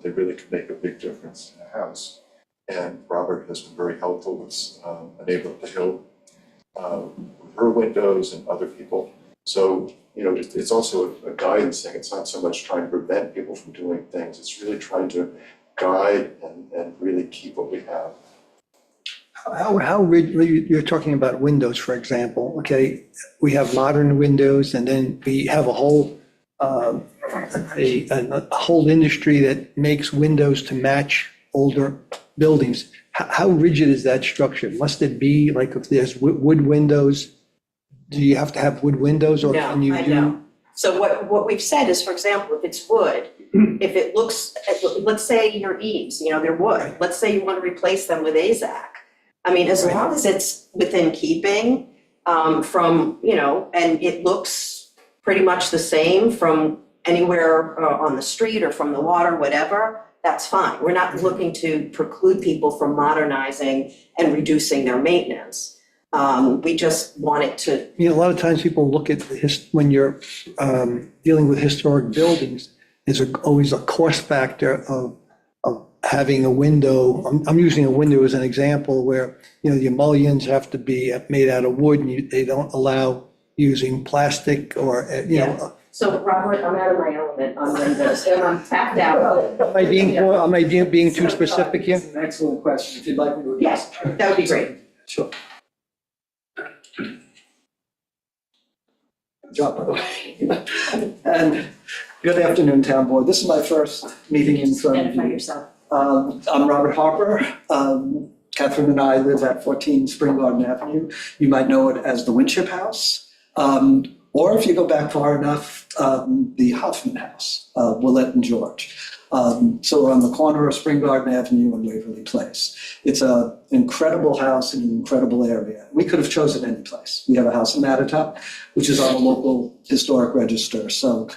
Speaker 8: They really can make a big difference in a house. And Robert has been very helpful with a neighbor up the hill, with her windows and other people. So, you know, it's also a guidance thing. It's not so much trying to prevent people from doing things. It's really trying to guide and really keep what we have.
Speaker 9: You're talking about windows, for example, okay? We have modern windows, and then we have a whole industry that makes windows to match older buildings. How rigid is that structure? Must it be, like, if there's wood windows, do you have to have wood windows, or can you
Speaker 7: No, I
Speaker 9: do?
Speaker 7: know. So what we've said is, for example, if it's wood, if it looks, let's say your eaves, you know, they're wood. Let's say you want to replace them with AZAC. I mean, as long as it's within keeping from, you know, and it looks pretty much the same from anywhere on the street or from the water, whatever, that's fine. We're not looking to preclude people from modernizing and reducing their maintenance. We just want it to,
Speaker 9: You know, a lot of times people look at when you're dealing with historic buildings, there's always a cost factor of having a window. I'm using a window as an example where, you know, the mullions have to be made out of wood, and they don't allow using plastic or, you know.
Speaker 7: so Robert, I'm out of my element on windows, and I'm tapped out.
Speaker 9: Am I being too specific here?
Speaker 5: It's an excellent question, if you'd like me to.
Speaker 7: Yes, that would be great.
Speaker 5: Sure. Good job, by the way. And good afternoon, Town Board. This is my first meeting in front of
Speaker 1: Identify
Speaker 5: you.
Speaker 1: yourself.
Speaker 5: I'm Robert Harper. Catherine and I live at 14 Spring Garden Avenue. You might know it as the Winship House. Or if you go back far enough, the Hoffman House, Willett and George. So we're on the corner of Spring Garden Avenue and Waverly Place. It's an incredible house in an incredible area. We could have chosen any place. We have a house in Mattatuck, which is on the local historic register. So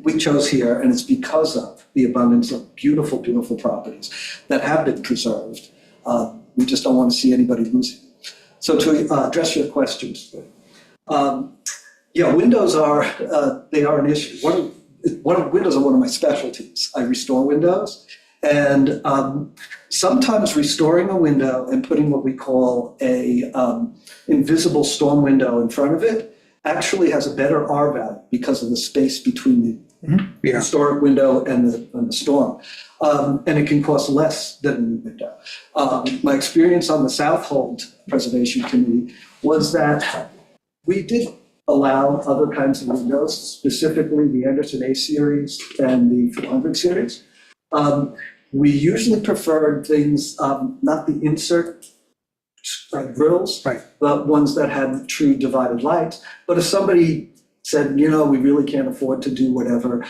Speaker 5: we chose here, and it's because of the abundance of beautiful, beautiful properties that have been preserved. We just don't want to see anybody losing. So to address your questions, yeah, windows are they are an issue. Windows are one of my specialties. I restore windows, and sometimes restoring a window and putting what we call a invisible storm window in front of it actually has a better R value because of the space between the historic window and the storm. And it can cost less than a new window. My experience on the Southold Preservation Committee was that we did allow other kinds of windows, specifically the Anderson A series and the 400 series. We usually preferred things, not the insert grills,
Speaker 9: Right.
Speaker 5: but ones that had true divided lights. But if somebody said, you know, we really can't afford to do whatever,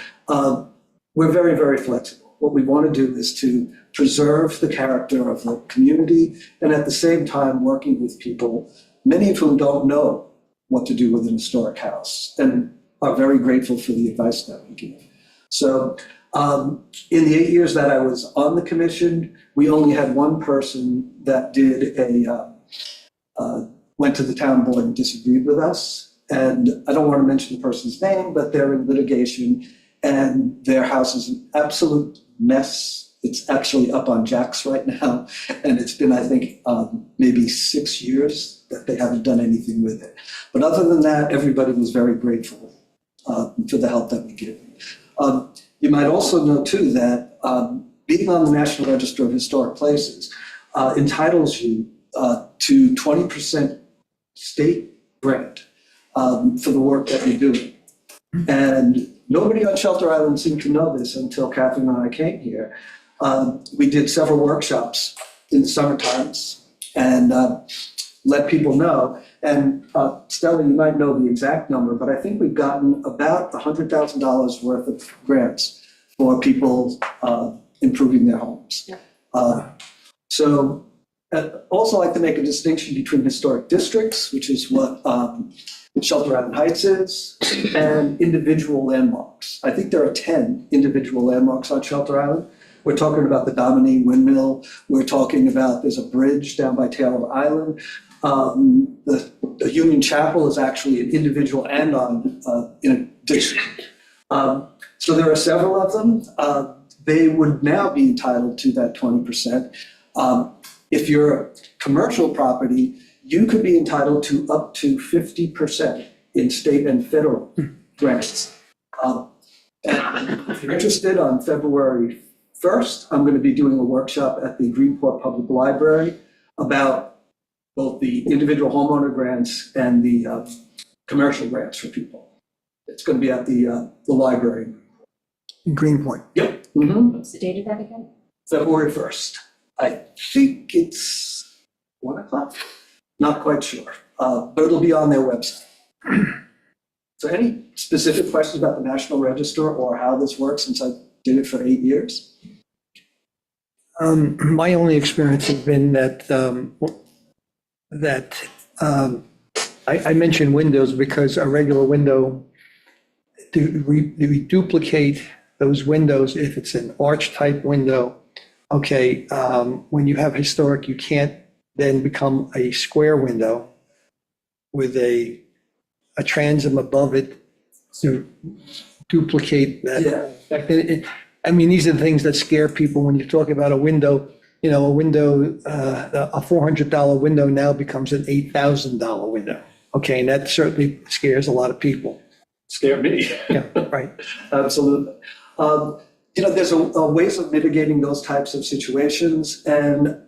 Speaker 5: we're very, very flexible. What we want to do is to preserve the character of the community, and at the same time working with people, many of whom don't know what to do with an historic house and are very grateful for the advice that we give. So in the 8 years that I was on the commission, we only had one person that did went to the town board and disagreed with us. And I don't want to mention the person's name, but they're in litigation and their house is an absolute mess. It's actually up on Jack's right now. And it's been, I think, maybe 6 years that they haven't done anything with it. But other than that, everybody was very grateful for the help that we give. You might also know too that being on the National Register of Historic Places entitles you to 20% state grant for the work that you're doing. And nobody on Shelter Island seemed to know this until Catherine and I came here. We did several workshops in the summer times and let people know. And Stella, you might know the exact number, but I think we've gotten about $100,000 worth of grants for people improving their homes. Also like to make a distinction between historic districts, which is what that Shelter Island Heights is, and individual landmarks. I think there are 10 individual landmarks on Shelter Island. We're talking about the Dominique Windmill. We're talking about, there's a bridge down by Taylor Island. The Union Chapel is actually an individual and in addition. So there are several of them. They would now be entitled to that 20%. If you're a commercial property, you could be entitled to up to 50% in state and federal grants. And if you're interested, on February 1st, I'm going to be doing a workshop at the Greenport Public Library about both the individual homeowner grants and the commercial grants for people. It's going to be at the library.
Speaker 9: In Greenpoint.
Speaker 5: Yep.
Speaker 1: What's the date of that again?
Speaker 5: February 1st. I think it's 1 o'clock. Not quite sure, but it'll be on their website. So any specific questions about the National Register or how this works, since I did it for 8 years?
Speaker 9: My only experience has been that, I mentioned windows because a regular window, we duplicate those windows if it's an arch type window. Okay, when you have historic, you can't then become a square window with a transom above it to duplicate that.
Speaker 5: Yeah.
Speaker 9: I mean, these are the things that scare people when you're talking about a window. You know, a $400 window now becomes an $8,000 window. Okay, and that certainly scares a lot of people.
Speaker 3: Scare me.
Speaker 9: Yeah, right.
Speaker 5: Absolutely. There's a ways of mitigating those types of situations, and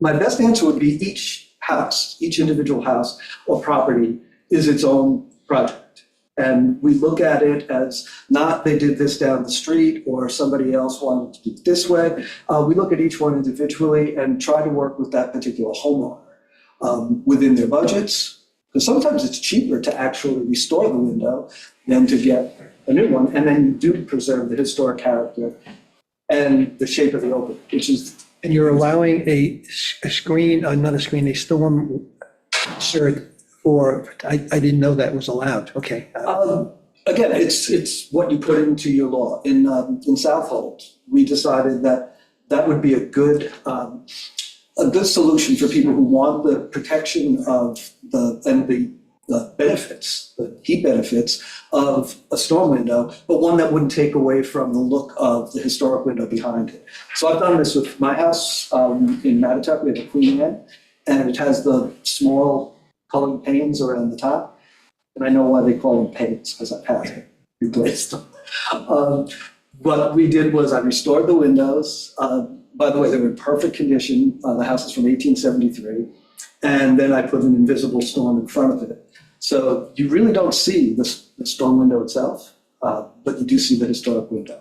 Speaker 5: my best answer would be each house, each individual house or property is its own project. And we look at it as not they did this down the street or somebody else wanted to do it this way. We look at each one individually and try to work with that particular homeowner within their budgets. Because sometimes it's cheaper to actually restore the window than to get a new one. And then you do preserve the historic character and the shape of the opening, which is.
Speaker 9: And you're allowing a screen, not a screen, a storm insert for, I didn't know that was allowed. Okay.
Speaker 5: Again, it's what you put into your law. In Southold, we decided that that would be a good solution for people who want the protection of the benefits, the heat benefits of a storm window, but one that wouldn't take away from the look of the historic window behind it. So I've done this with my house in Mattituck. We have a Queen Anne, and it has the small colored panes around the top. And I know why they call them panes, because I've had to replace them. What we did was I restored the windows. By the way, they were in perfect condition. The house is from 1873. And then I put an invisible storm in front of it. So you really don't see the storm window itself, but you do see the historic window.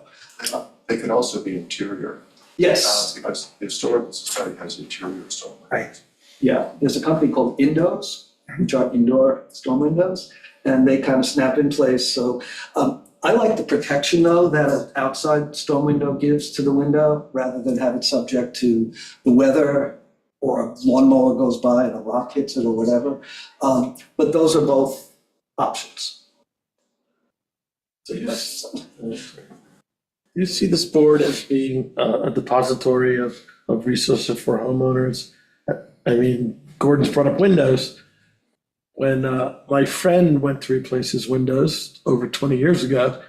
Speaker 8: They can also be interior.
Speaker 5: Yes.
Speaker 8: Because the Historical Society has interior storm windows.
Speaker 9: Right.
Speaker 5: Yeah, there's a company called Indos, which are indoor storm windows, and they kind of snap in place. So I like the protection, though, that an outside storm window gives to the window, rather than have it subject to the weather or a lawnmower goes by and a rock hits it or whatever. But those are both options.
Speaker 4: You see this board as being a depository of resources for homeowners. I mean, Gordon's brought up windows. When my friend went to replace his windows over 20 years ago,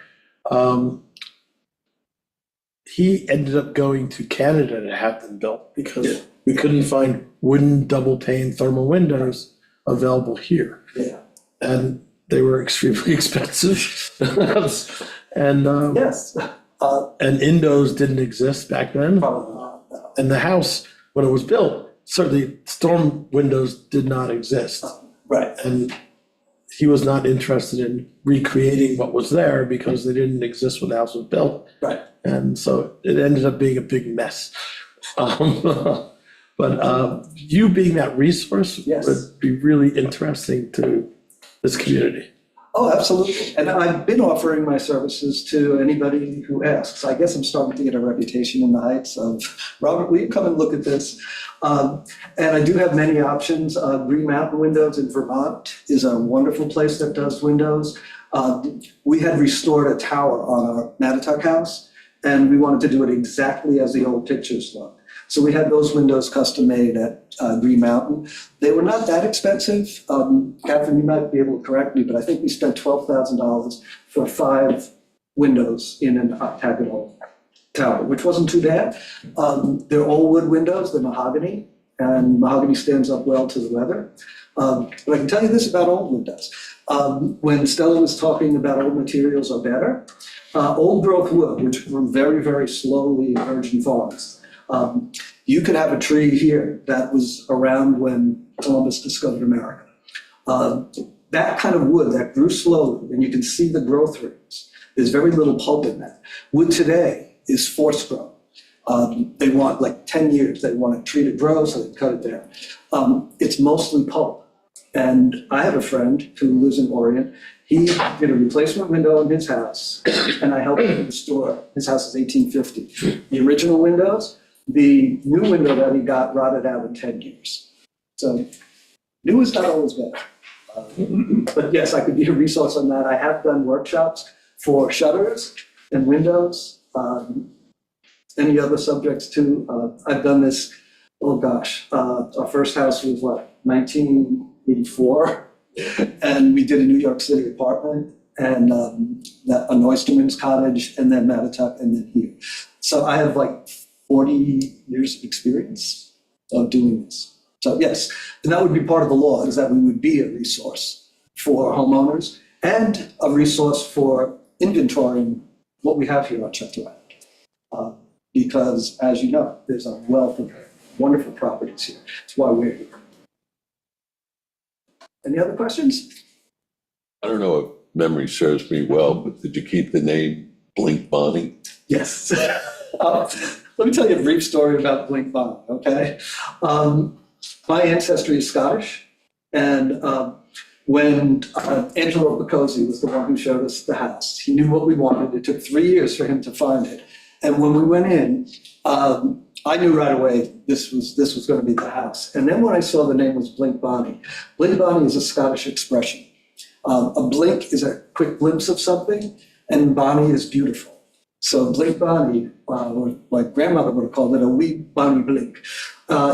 Speaker 4: he ended up going to Canada to have them built because we couldn't find wooden double pane thermal windows available here.
Speaker 5: Yeah.
Speaker 4: And they were extremely expensive. And
Speaker 5: Yes.
Speaker 4: and Indos didn't exist back then.
Speaker 5: Probably not, no.
Speaker 4: And the house, when it was built, certainly storm windows did not exist.
Speaker 5: Right.
Speaker 4: And he was not interested in recreating what was there because they didn't exist when the house was built.
Speaker 5: Right.
Speaker 4: And so it ended up being a big mess. But you being that resource
Speaker 5: Yes.
Speaker 4: would be really interesting to this community.
Speaker 9: Oh, absolutely. And I've been offering my services to anybody who asks. I guess I'm starting to get a reputation in the Heights of, Robert, will you come and look at this? And I do have many options. Green Mountain Windows in Vermont is a wonderful place that does windows. We had restored a tower on our Mattituck house, and we wanted to do it exactly as the old pictures look. So we had those windows custom made at Green Mountain. They were not that expensive. Catherine, you might be able to correct me, but I think we spent $12,000 for 5 windows in an octagonal tower, which wasn't too bad. They're all wood windows, they're mahogany, and mahogany stands up well to the weather. But I can tell you this about old windows. When Stella was talking about old materials are better, old growth wood, which grew very, very slowly in virgin forests, you could have a tree here that was around when Columbus discovered America. That kind of wood that grew slowly, and you can see the growth rates. There's very little pulp in that. Wood today is force grown. They want like 10 years. They want a tree to grow, so they cut it down. It's mostly pulp. And I have a friend who lives in Orient. He did a replacement window in his house, and I helped him restore. His house is 1850. The original windows, the new window that he got rotted out in 10 years. So new is not always better. But yes, I could be a resource on that. I have done workshops for shutters and windows, any other subjects too. I've done this, oh gosh, our first house was what, 1984? And we did a New York City apartment and a Neusterman's cottage and then Mattituck and then here. So I have like 40 years of experience of doing this. So yes, and that would be part of the law, is that we would be a resource for homeowners and a resource for inventorying what we have here on Shutter Island. Because as you know, there's a wealth of wonderful properties here. That's why we're here. Any other questions?
Speaker 2: I don't know if memory serves me well, but did you keep the name Blink Bonnie?
Speaker 9: Yes. Let me tell you a brief story about Blink Bonnie, okay? My ancestry is Scottish, and when Angelo Picozzi was the one who showed us the house, he knew what we wanted. It took 3 years for him to find it. And when we went in, I knew right away this was going to be the house. And then when I saw the name was Blink Bonnie is a Scottish expression. A blink is a quick glimpse of something, and Bonnie is beautiful. So Blink Bonnie, or my grandmother would have called it a wee Bonnie blink,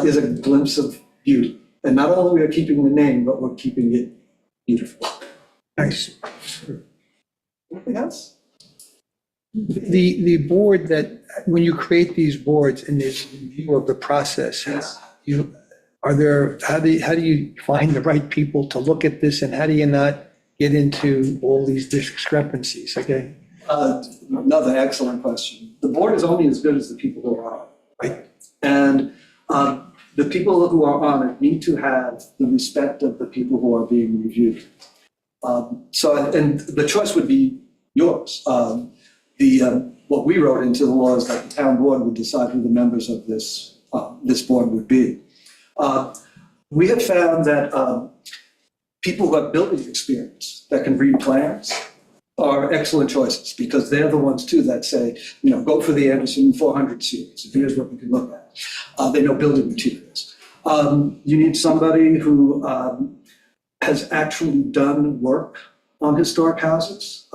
Speaker 9: is a glimpse of beauty. And not only are we keeping the name, but we're keeping it beautiful.
Speaker 5: Nice.
Speaker 9: Anything else?
Speaker 5: The board that, when you create these boards and this review of the process, how do you find the right people to look at this, and how do you not get into all these discrepancies, okay?
Speaker 9: Another excellent question. The board is only as good as the people who are on it, right? And the people who are on it need to have the respect of the people who are being reviewed. And the choice would be yours. What we wrote into the law is that the town board would decide who the members of this board would be. We have found that people who have building experience that can read plans are excellent choices, because they're the ones too that say, go for the Anderson 400 series. Here's what we can look at. They know building materials. You need somebody who has actually done work on historic houses.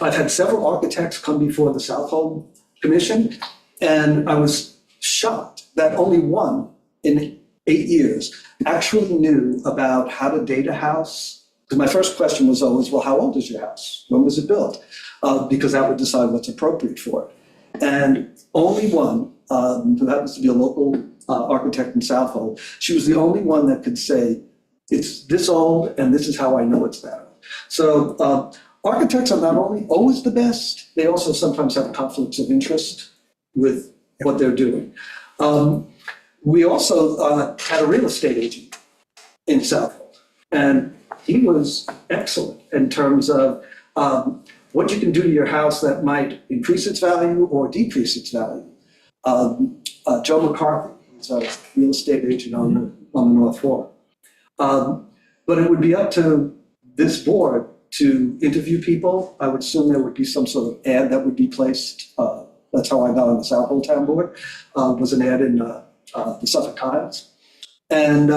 Speaker 9: I've had several architects come before the Southold Commission, and I was shocked that only one in 8 years actually knew about how to date a house. Because my first question was always, well, how old is your house? When was it built? Because that would decide what's appropriate for it. And only one, who happens to be a local architect in Southold, she was the only one that could say, it's this old and this is how I know it's that old. So architects are not only always the best, they also sometimes have conflicts of interest with what they're doing. We also had a real estate agent in Southold, and he was excellent in terms of what you can do to your house that might increase its value or decrease its value. Joe McCarthy is a real estate agent on the North Fork. But it would be up to
Speaker 5: this board to interview people. I would assume there would be some sort of ad that would be placed. That's how I got on the South Hole Town Board, was an ad in the Suffolk Times. And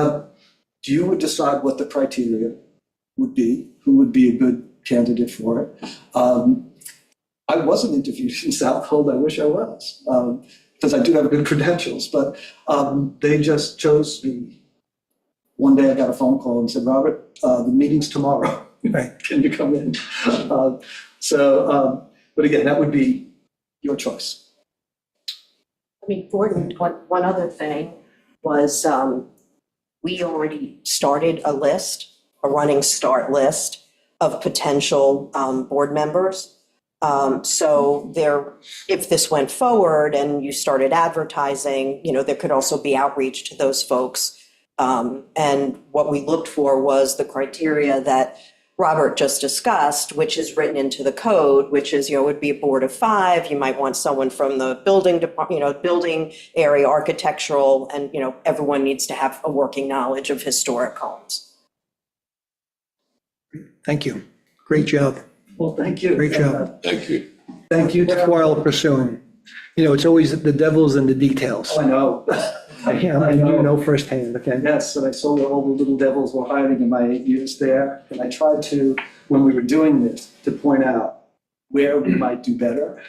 Speaker 5: you would decide what the criteria would be, who would be a good candidate for it. I wasn't interviewed in Southold. I wish I was, because I do have good credentials, but they just chose me. One day I got a phone call and said, Robert, the meeting's tomorrow.
Speaker 9: Right.
Speaker 5: Can you come in? But again, that would be your choice.
Speaker 7: I mean, Gordon, one other thing was, we already started a list, a running start list of potential board members. So there, if this went forward and you started advertising, you know, there could also be outreach to those folks. And what we looked for was the criteria that Robert just discussed, which is written into the code, which is, you know, would be a board of 5. You might want someone from the building department, you know, building area, architectural, and, you know, everyone needs to have a working knowledge of historic homes.
Speaker 9: Thank you. Great job.
Speaker 5: Well, thank you.
Speaker 9: Great job.
Speaker 2: Thank you.
Speaker 5: Thank you.
Speaker 9: That's why I'll pursue. You know, it's always the devil's in the details.
Speaker 5: I know.
Speaker 9: And you know firsthand, okay?
Speaker 5: Yes, and I saw where all the little devils were hiding in my 8 years there. And I tried to, when we were doing this, to point out where we might do better.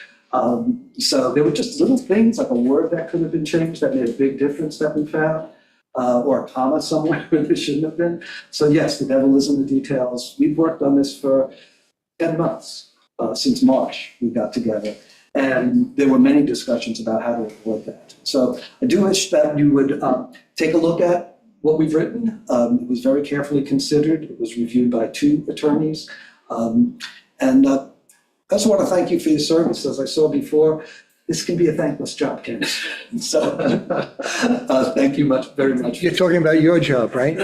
Speaker 5: So there were just little things, like a word that could have been changed that made a big difference that we found, or a comma somewhere where there shouldn't have been. So yes, the devil is in the details. We've worked on this for 10 months, since March we got together. And there were many discussions about how to avoid that. So I do wish that you would take a look at what we've written. It was very carefully considered. It was reviewed by 2 attorneys. And I just want to thank you for your service. As I saw before, this can be a thankless job, Ken. So thank you very much.
Speaker 9: You're talking about your job, right?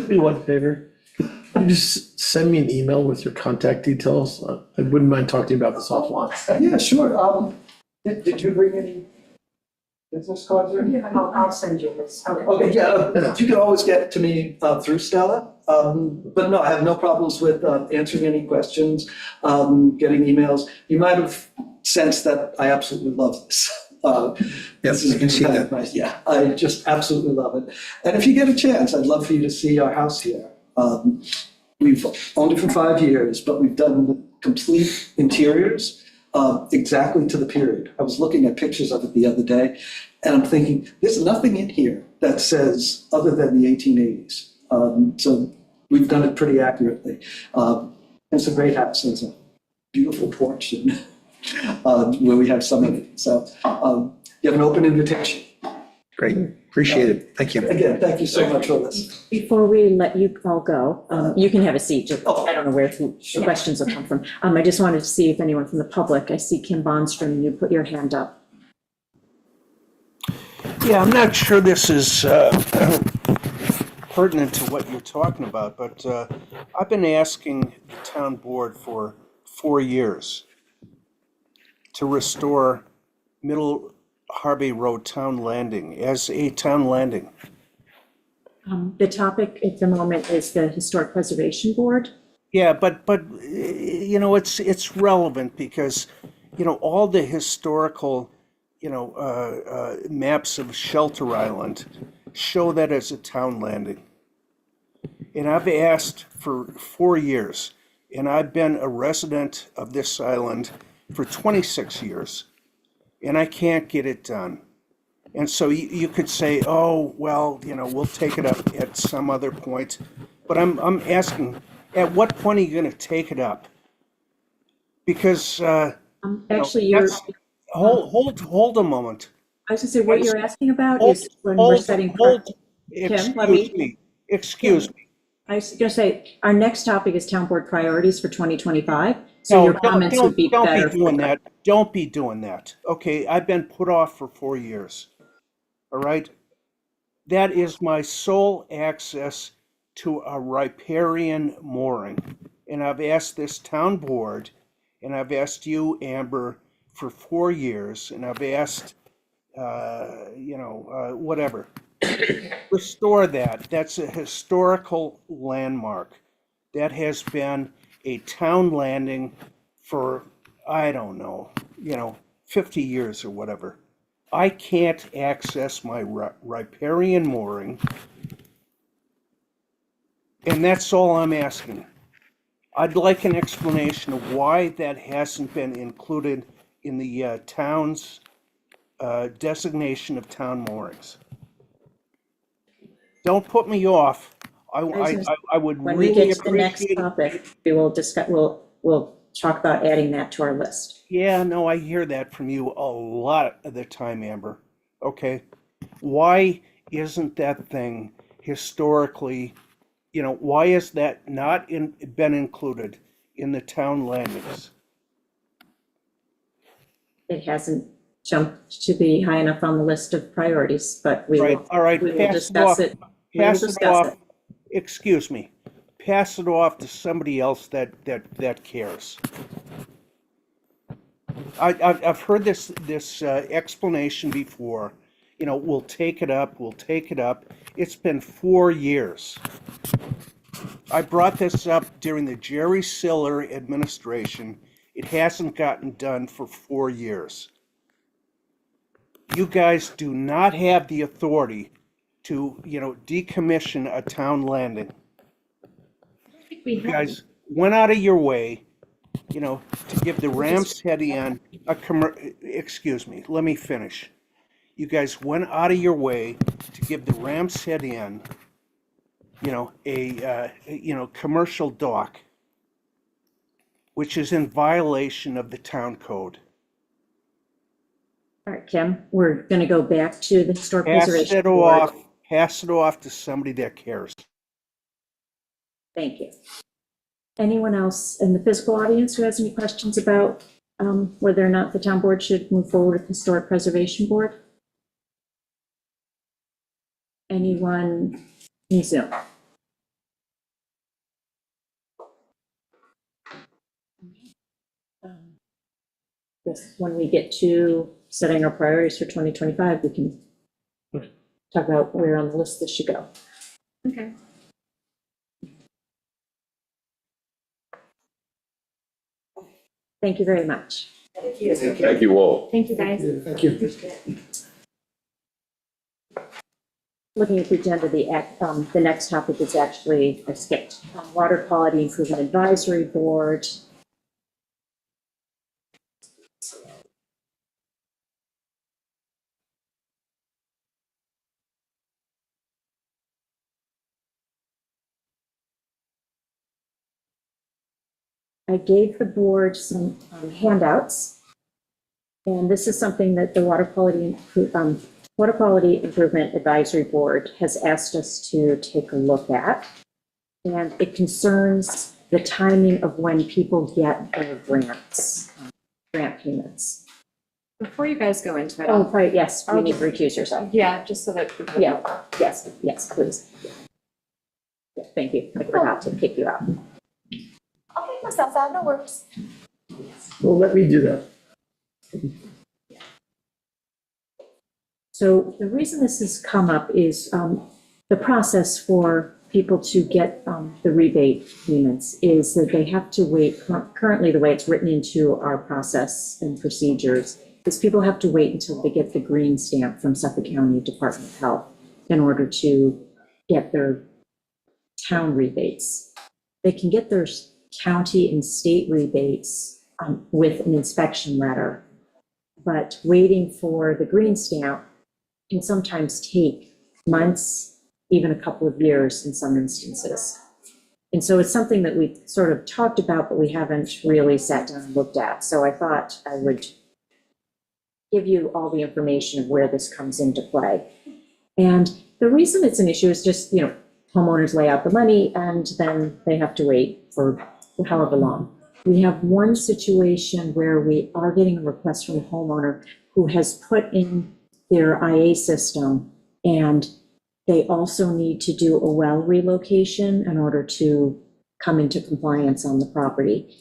Speaker 4: Do one favor. Can you just send me an email with your contact details? I wouldn't mind talking to you about this offline.
Speaker 5: Yeah, sure. Did you bring any business cards or anything?
Speaker 7: I'll send you this.
Speaker 5: Okay, yeah, you can always get to me through Stella. But no, I have no problems with answering any questions, getting emails. You might have sensed that I absolutely love this.
Speaker 9: Yes, I can see that.
Speaker 5: Nice. Yeah, I just absolutely love it. And if you get a chance, I'd love for you to see our house here. We've owned it for 5 years, but we've done the complete interiors exactly to the period. I was looking at pictures of it the other day, and I'm thinking, there's nothing in here that says other than the 1880s. So we've done it pretty accurately. It's a great house. There's a beautiful porch and, where we have some of it. So you have an open invitation.
Speaker 9: Great. Appreciate it. Thank you.
Speaker 5: Again, thank you so much for this.
Speaker 1: Before we let you all go, you can have a seat.
Speaker 5: Oh.
Speaker 1: I don't know where the questions will come from. I just wanted to see if anyone from the public, I see Kim Bondstrom, you put your hand up.
Speaker 10: Yeah, I'm not sure this is pertinent to what you're talking about, but I've been asking the town board for 4 years to restore Middle Harvey Road Town Landing as a town landing.
Speaker 1: The topic at the moment is the Historic Preservation Board.
Speaker 10: Yeah, but you know, it's relevant because, you know, all the historical, you know, maps of Shelter Island show that as a town landing. And I've asked for 4 years, and I've been a resident of this island for 26 years, and I can't get it done. And so you could say, oh, well, you know, we'll take it up at some other point. But I'm asking, at what point are you going to take it up? Because
Speaker 1: Actually, you're,
Speaker 10: hold a moment.
Speaker 1: I was gonna say, what you're asking about
Speaker 10: Hold-
Speaker 1: is when we're setting. Kim, let me-
Speaker 10: Excuse me.
Speaker 1: I was gonna say, our next topic is town board priorities for 2025. So your comments would be better.
Speaker 10: Don't be doing that. Don't be doing that. Okay, I've been put off for 4 years. All right? That is my sole access to a riparian mooring. And I've asked this town board, and I've asked you, Amber, for 4 years, and I've asked, whatever. Restore that. That's a historical landmark. That has been a town landing for, I don't know, 50 years or whatever. I can't access my riparian mooring, and that's all I'm asking. I'd like an explanation of why that hasn't been included in the town's designation of town moorings. Don't put me off. I would
Speaker 1: When we
Speaker 10: really
Speaker 1: get to the next
Speaker 10: appreciate it.
Speaker 1: topic, we will discuss, we'll talk about adding that to our list.
Speaker 10: Yeah, no, I hear that from you a lot of the time, Amber. Okay? Why isn't that thing historically, why is that not been included in the town landings?
Speaker 1: It hasn't jumped to be high enough on the list of priorities, but we
Speaker 10: Right,
Speaker 1: will,
Speaker 10: all right,
Speaker 1: we will
Speaker 10: pass it
Speaker 1: discuss
Speaker 10: off.
Speaker 1: it. We will
Speaker 10: Pass it
Speaker 1: discuss
Speaker 10: off.
Speaker 1: it.
Speaker 10: Excuse me. Pass it off to somebody else that cares. I've heard this explanation before. We'll take it up. We'll take it up. It's been 4 years. I brought this up during the Jerry Siller administration. It hasn't gotten done for 4 years. You guys do not have the authority to, decommission a town landing. You guys went out of your way, to give the Ramsheadian excuse me, let me finish. You guys went out of your way to give the Ramsheadian, a commercial dock, which is in violation of the town code.
Speaker 1: All right, Kim, we're going to go back to the Historic
Speaker 10: Pass
Speaker 1: Preservation
Speaker 10: it
Speaker 1: Board.
Speaker 10: off. Pass it off to somebody that cares.
Speaker 1: Thank you. Anyone else in the physical audience who has any questions about whether or not the town board should move forward with the Historic Preservation Board? Anyone in Zoom? Yes, when we get to setting our priorities for 2025, we can talk about where on the list this should go. Okay. Thank you very much.
Speaker 2: Thank you all.
Speaker 1: Thank you, guys.
Speaker 4: Thank you.
Speaker 1: Looking at the agenda, the next topic is actually, I skipped, Water Quality Improvement Advisory Board. I gave the board some handouts, and this is something that the Water Quality Improvement Advisory Board has asked us to take a look at, and it concerns the timing of when people get their grants, grant payments.
Speaker 11: Before you guys go into it,
Speaker 1: Oh, right, yes, you need to recuse yourself.
Speaker 11: yeah, just so that people
Speaker 1: Yeah, yes, please. Yeah, thank you. I forgot to kick you out.
Speaker 11: I'll make myself out, no worries.
Speaker 4: Well, let me do that.
Speaker 1: So the reason this has come up is the process for people to get the rebate payments is that they have to wait. Currently, the way it's written into our process and procedures is people have to wait until they get the green stamp from Suffolk County Department of Health in order to get their town rebates. They can get their county and state rebates with an inspection letter, but waiting for the green stamp can sometimes take months, even a couple of years in some instances. And so it's something that we've sort of talked about, but we haven't really sat down and looked at. So I thought I would give you all the information of where this comes into play. And the reason it's an issue is just, homeowners lay out the money and then they have to wait for however long. We have one situation where we are getting a request from a homeowner who has put in their IA system, and they also need to do a well relocation in order to come into compliance on the property.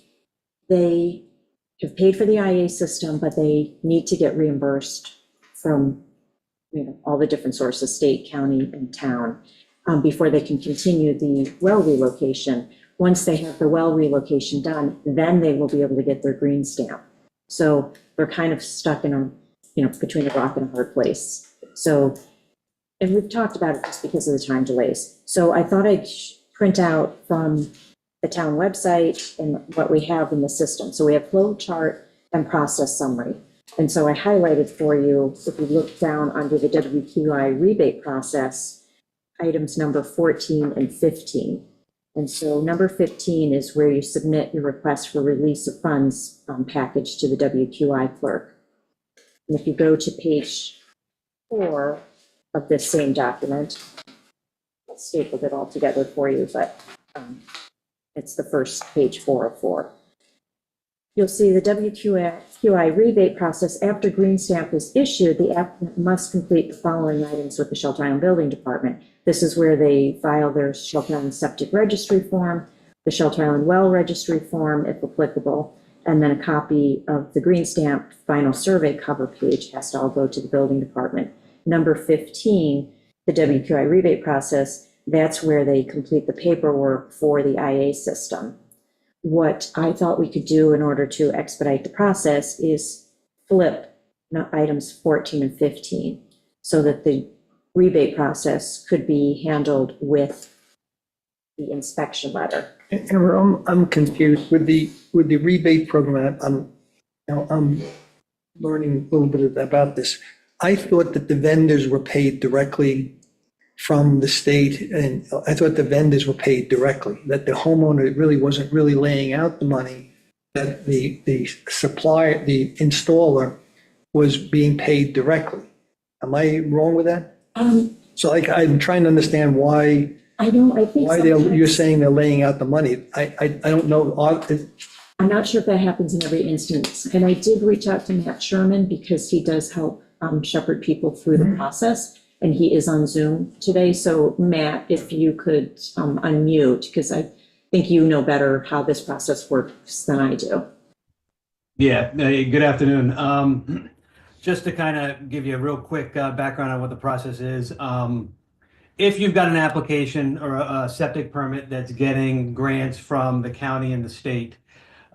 Speaker 1: They have paid for the IA system, but they need to get reimbursed from all the different sources, state, county, and town, before they can continue the well relocation. Once they have the well relocation done, then they will be able to get their green stamp. So they're kind of stuck in between a rock and a hard place. So, and we've talked about it just because of the time delays. So I thought I'd print out from the town website and what we have in the system. So we have flow chart and process summary. And so I highlighted for you, if you look down under the WQI rebate process, items number 14 and 15. And so number 15 is where you submit your request for release of funds package to the WQI clerk. And if you go to page 4 of this same document, I stapled it all together for you, but it's the first page 4 of 4. You'll see the WQI rebate process. After green stamp is issued, the applicant must complete the following items with the Shelter Island Building Department. This is where they file their Shelter Island Septic Registry form, the Shelter Island Well Registry form, if applicable, and then a copy of the green stamp final survey cover page has to all go to the building department. Number 15, the WQI rebate process, that's where they complete the paperwork for the IA system. What I thought we could do in order to expedite the process is flip items 14 and 15 so that the rebate process could be handled with the inspection letter.
Speaker 9: And I'm confused with the rebate program. I'm learning a little bit about this. I thought that the vendors were paid directly from the state, and I thought the vendors were paid directly, that the homeowner really wasn't really laying out the money, that the supplier, the installer was being paid directly. Am I wrong with that? So I'm trying to understand why
Speaker 1: I think
Speaker 9: you're saying they're laying out the money. I don't know.
Speaker 1: I'm not sure if that happens in every instance. And I did reach out to Matt Sherman because he does help shepherd people through the process. And he is on Zoom today. So Matt, if you could unmute, because I think you know better how this process works than I do.
Speaker 12: Yeah, good afternoon. Just to kind of give you a real quick background on what the process is. If you've got an application or a septic permit that's getting grants from the county and the state,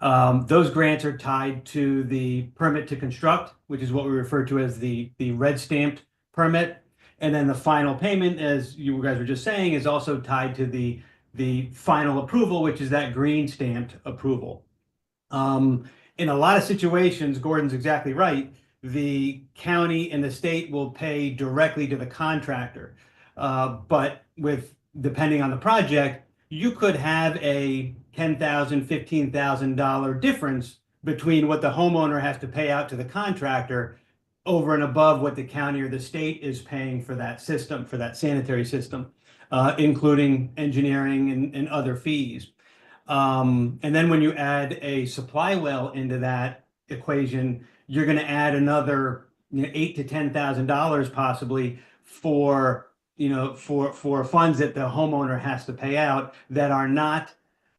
Speaker 12: those grants are tied to the permit to construct, which is what we refer to as the red stamped permit. And then the final payment, as you guys were just saying, is also tied to the final approval, which is that green stamped approval. In a lot of situations, Gordon's exactly right. The county and the state will pay directly to the contractor. But depending on the project, you could have a $10,000, $15,000 difference between what the homeowner has to pay out to the contractor over and above what the county or the state is paying for that system, for that sanitary system, including engineering and other fees. And then when you add a supply well into that equation, you're going to add another $8,000 to $10,000 possibly for funds that the homeowner has to pay out that are not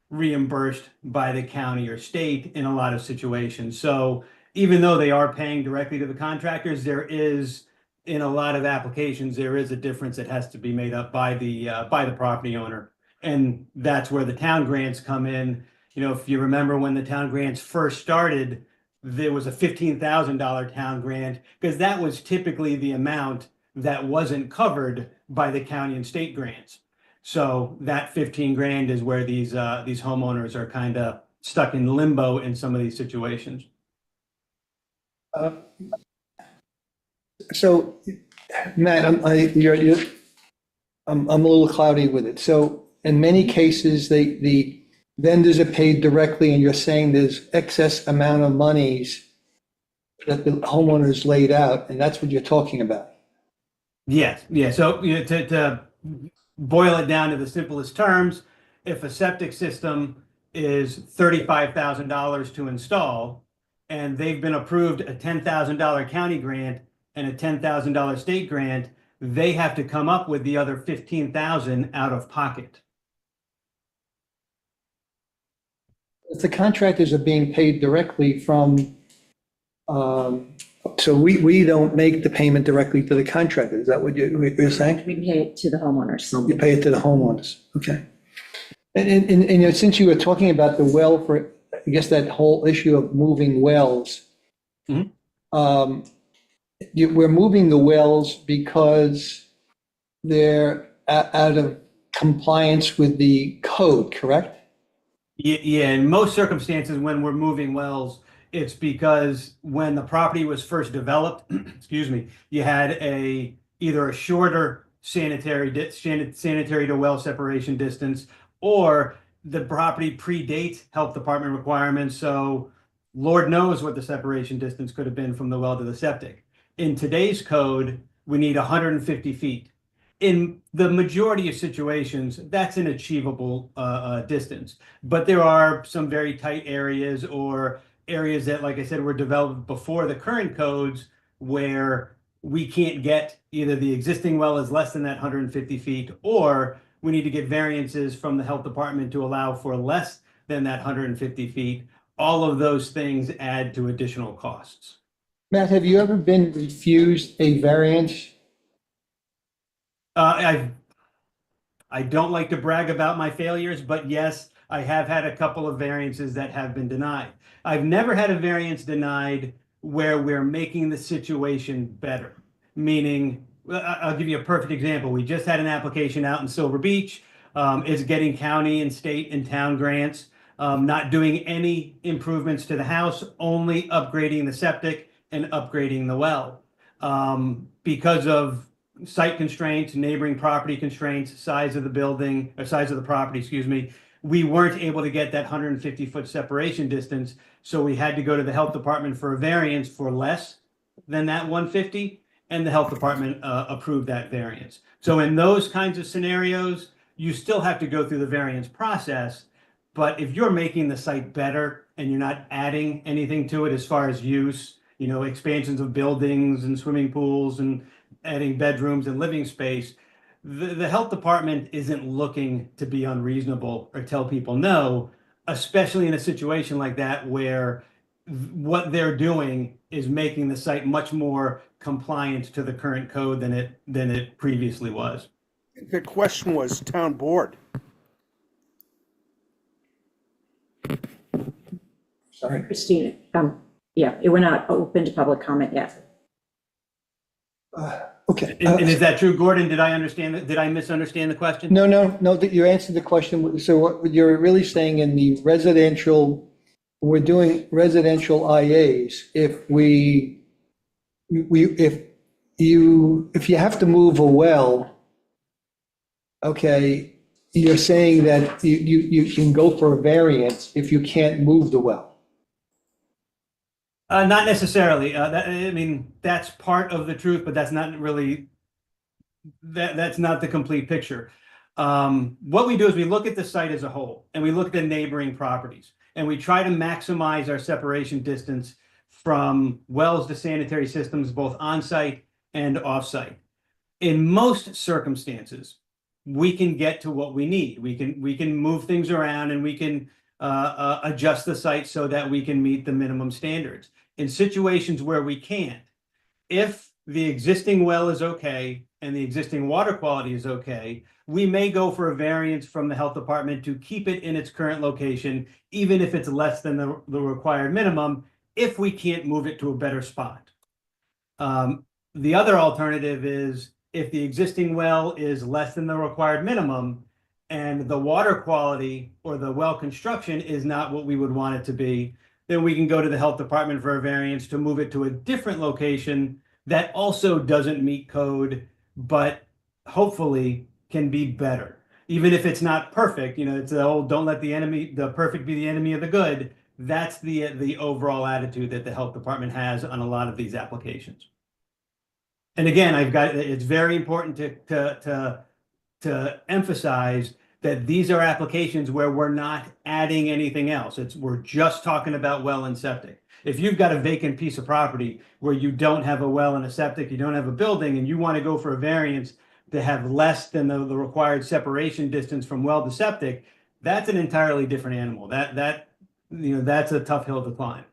Speaker 12: reimbursed by the county or state in a lot of situations. So even though they are paying directly to the contractors, there is, in a lot of applications, there is a difference that has to be made up by the property owner. And that's where the town grants come in. If you remember when the town grants first started, there was a $15,000 town grant because that was typically the amount that wasn't covered by the county and state grants. So that 15 grand is where these homeowners are kind of stuck in limbo in some of these situations.
Speaker 9: So, Matt, I'm a little cloudy with it. So in many cases, the vendors are paid directly, and you're saying there's excess amount of monies that the homeowners laid out, and that's what you're talking about.
Speaker 12: Yes, yeah. So to boil it down to the simplest terms, if a septic system is $35,000 to install, and they've been approved a $10,000 county grant and a $10,000 state grant, they have to come up with the other $15,000 out of pocket.
Speaker 9: If the contractors are being paid directly from So we don't make the payment directly to the contractor, is that what you're saying?
Speaker 1: We pay it to the homeowners.
Speaker 9: You pay it to the homeowners, okay. And you know, since you were talking about the well for, I guess that whole issue of moving wells.
Speaker 12: Mhm.
Speaker 9: We're moving the wells because they're out of compliance with the code, correct?
Speaker 12: Yeah, in most circumstances, when we're moving wells, it's because when the property was first developed, excuse me, you had either a shorter sanitary to well separation distance, or the property predates health department requirements. So Lord knows what the separation distance could have been from the well to the septic. In today's code, we need 150 feet. In the majority of situations, that's an achievable distance. But there are some very tight areas, or areas that, like I said, were developed before the current codes, where we can't get, either the existing well is less than that 150 feet, or we need to get variances from the health department to allow for less than that 150 feet. All of those things add to additional costs.
Speaker 9: Matt, have you ever been refused a variance?
Speaker 12: I don't like to brag about my failures, but yes, I have had a couple of variances that have been denied. I've never had a variance denied where we're making the situation better. Meaning, I'll give you a perfect example. We just had an application out in Silver Beach. It's getting county and state and town grants, not doing any improvements to the house, only upgrading the septic and upgrading the well. Because of site constraints, neighboring property constraints, size of the building, or size of the property, excuse me, we weren't able to get that 150-foot separation distance. So we had to go to the health department for a variance for less than that 150, and the health department approved that variance. So in those kinds of scenarios, you still have to go through the variance process. But if you're making the site better and you're not adding anything to it as far as use, you know, expansions of buildings and swimming pools and adding bedrooms and living space, the health department isn't looking to be unreasonable or tell people no, especially in a situation like that where what they're doing is making the site much more compliant to the current code than it previously was.
Speaker 10: The question was town board.
Speaker 9: Sorry.
Speaker 1: Christine, yeah, we're not open to public comment yet.
Speaker 9: Okay.
Speaker 12: And is that true, Gordon? Did I misunderstand the question?
Speaker 9: No, that you answered the question. So what you're really saying in the residential, we're doing residential IAs, if you have to move a well, okay, you're saying that you can go for a variance if you can't move the well.
Speaker 12: Not necessarily. I mean, that's part of the truth, but that's not really, that's not the complete picture. What we do is we look at the site as a whole, and we look at the neighboring properties, and we try to maximize our separation distance from wells to sanitary systems, both on-site and off-site. In most circumstances, we can get to what we need. We can move things around, and we can adjust the site so that we can meet the minimum standards. In situations where we can't, if the existing well is okay and the existing water quality is okay, we may go for a variance from the health department to keep it in its current location, even if it's less than the required minimum, if we can't move it to a better spot. The other alternative is if the existing well is less than the required minimum and the water quality or the well construction is not what we would want it to be, then we can go to the health department for a variance to move it to a different location that also doesn't meet code, but hopefully can be better. Even if it's not perfect, you know, it's the old, don't let the perfect be the enemy of the good. That's the overall attitude that the health department has on a lot of these applications. And again, it's very important to emphasize that these are applications where we're not adding anything else. We're just talking about well and septic. If you've got a vacant piece of property where you don't have a well and a septic, you don't have a building, and you want to go for a variance to have less than the required separation distance from well to septic, that's an entirely different animal. That's a tough hill to climb.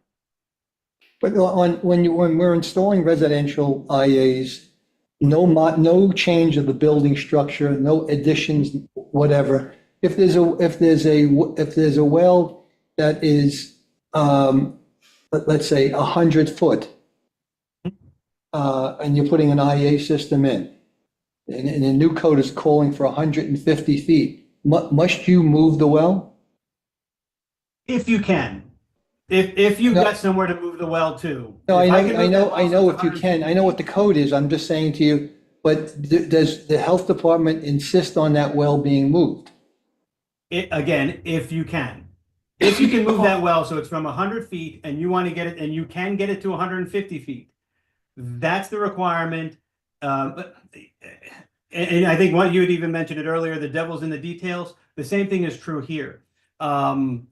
Speaker 9: But when we're installing residential IAs, no change of the building structure, no additions, whatever. If there's a well that is, let's say 100 foot, and you're putting an IA system in, and the new code is calling for 150 feet, must you move the well?
Speaker 12: If you can. If you've
Speaker 9: No.
Speaker 12: got somewhere to move the well to.
Speaker 9: No,
Speaker 12: If
Speaker 9: I
Speaker 12: can
Speaker 9: know,
Speaker 12: move that well
Speaker 9: if you
Speaker 12: 100
Speaker 9: can, I know what the code is, I'm just saying to you, but does the health department insist on that well being moved?
Speaker 12: Again, if you can. If you can move that well, so it's from 100 feet and you want to get it, and you can get it to 150 feet, that's the requirement. And I think what you had even mentioned it earlier, the devil's in the details. The same thing is true here.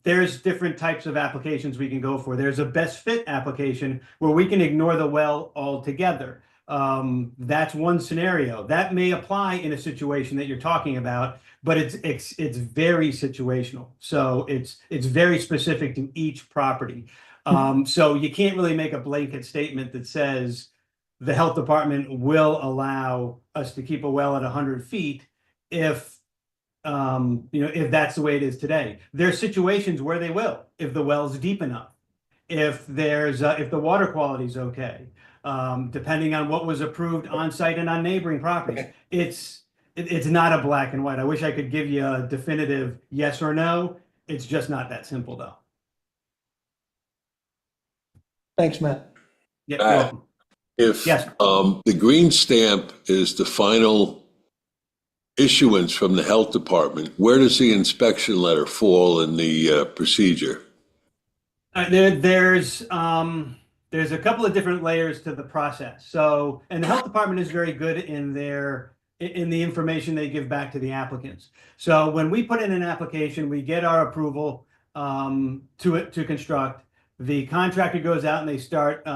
Speaker 12: There's different types of applications we can go for. There's a best fit application where we can ignore the well altogether. That's one scenario that may apply in a situation that you're talking about, but it's very situational. So it's very specific to each property. So you can't really make a blanket statement that says the health department will allow us to keep a well at 100 feet if if that's the way it is today. There's situations where they will, if the well's deep enough, if the water quality is okay, depending on what was approved on site and on neighboring properties. It's not a black and white. I wish I could give you a definitive yes or no. It's just not that simple, though.
Speaker 9: Thanks, Matt.
Speaker 12: Yeah, you're welcome.
Speaker 2: If
Speaker 12: Yes.
Speaker 2: the green stamp is the final issuance from the health department, where does the inspection letter fall in the procedure?
Speaker 12: There's a couple of different layers to the process. So, and the health department is very good in the information they give back to the applicants. So when we put in an application, we get our approval to construct. The contractor goes out and they start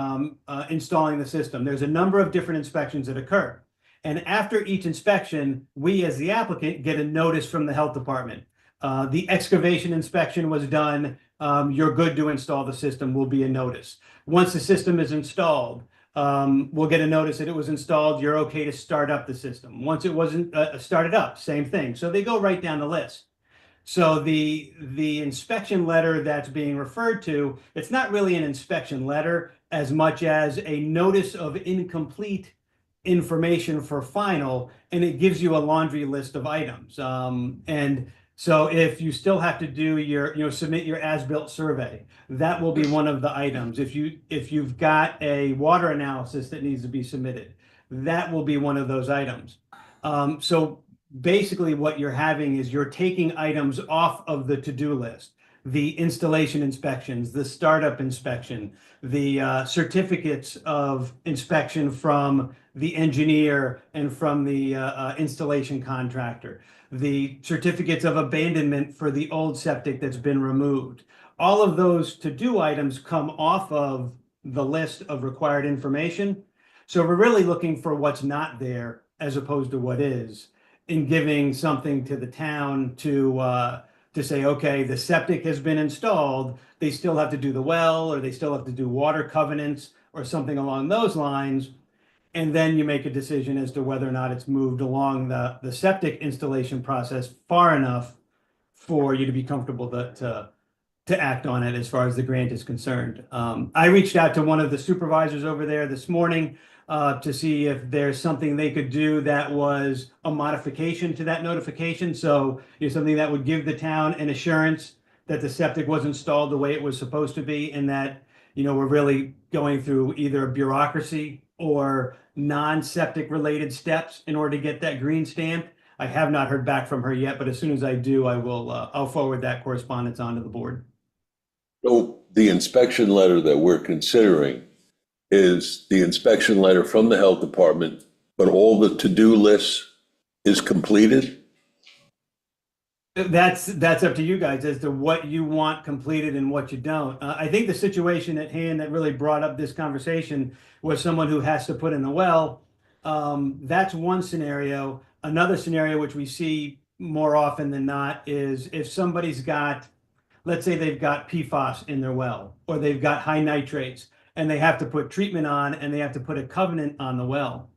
Speaker 12: installing the system. There's a number of different inspections that occur. And after each inspection, we as the applicant get a notice from the health department. The excavation inspection was done. You're good to install the system, will be a notice. Once the system is installed, we'll get a notice that it was installed. You're okay to start up the system. Once it wasn't started up, same thing. So they go right down the list. So the inspection letter that's being referred to, it's not really an inspection letter as much as a notice of incomplete information for final, and it gives you a laundry list of items. And so if you still have to do submit your as-built survey, that will be one of the items. If you've got a water analysis that needs to be submitted, that will be one of those items. So basically what you're having is you're taking items off of the to-do list. The installation inspections, the startup inspection, the certificates of inspection from the engineer and from the installation contractor, the certificates of abandonment for the old septic that's been removed. All of those to-do items come off of the list of required information. So we're really looking for what's not there as opposed to what is, in giving something to the town to say, okay, the septic has been installed, they still have to do the well, or they still have to do water covenants or something along those lines. And then you make a decision as to whether or not it's moved along the septic installation process far enough for you to be comfortable to act on it as far as the grant is concerned. I reached out to one of the supervisors over there this morning to see if there's something they could do that was a modification to that notification. So something that would give the town an assurance that the septic was installed the way it was supposed to be, and that we're really going through either bureaucracy or non-septic related steps in order to get that green stamp. I have not heard back from her yet, but as soon as I do, I'll forward that correspondence onto the board.
Speaker 2: So the inspection letter that we're considering is the inspection letter from the health department, but all the to-do list is completed?
Speaker 12: That's up to you guys as to what you want completed and what you don't. I think the situation at hand that really brought up this conversation was someone who has to put in a well. That's one scenario. Another scenario, which we see more often than not, is if somebody's got, let's say they've got PFAS in their well, or they've got high nitrates, and they have to put treatment on, and they have to put a covenant on the well.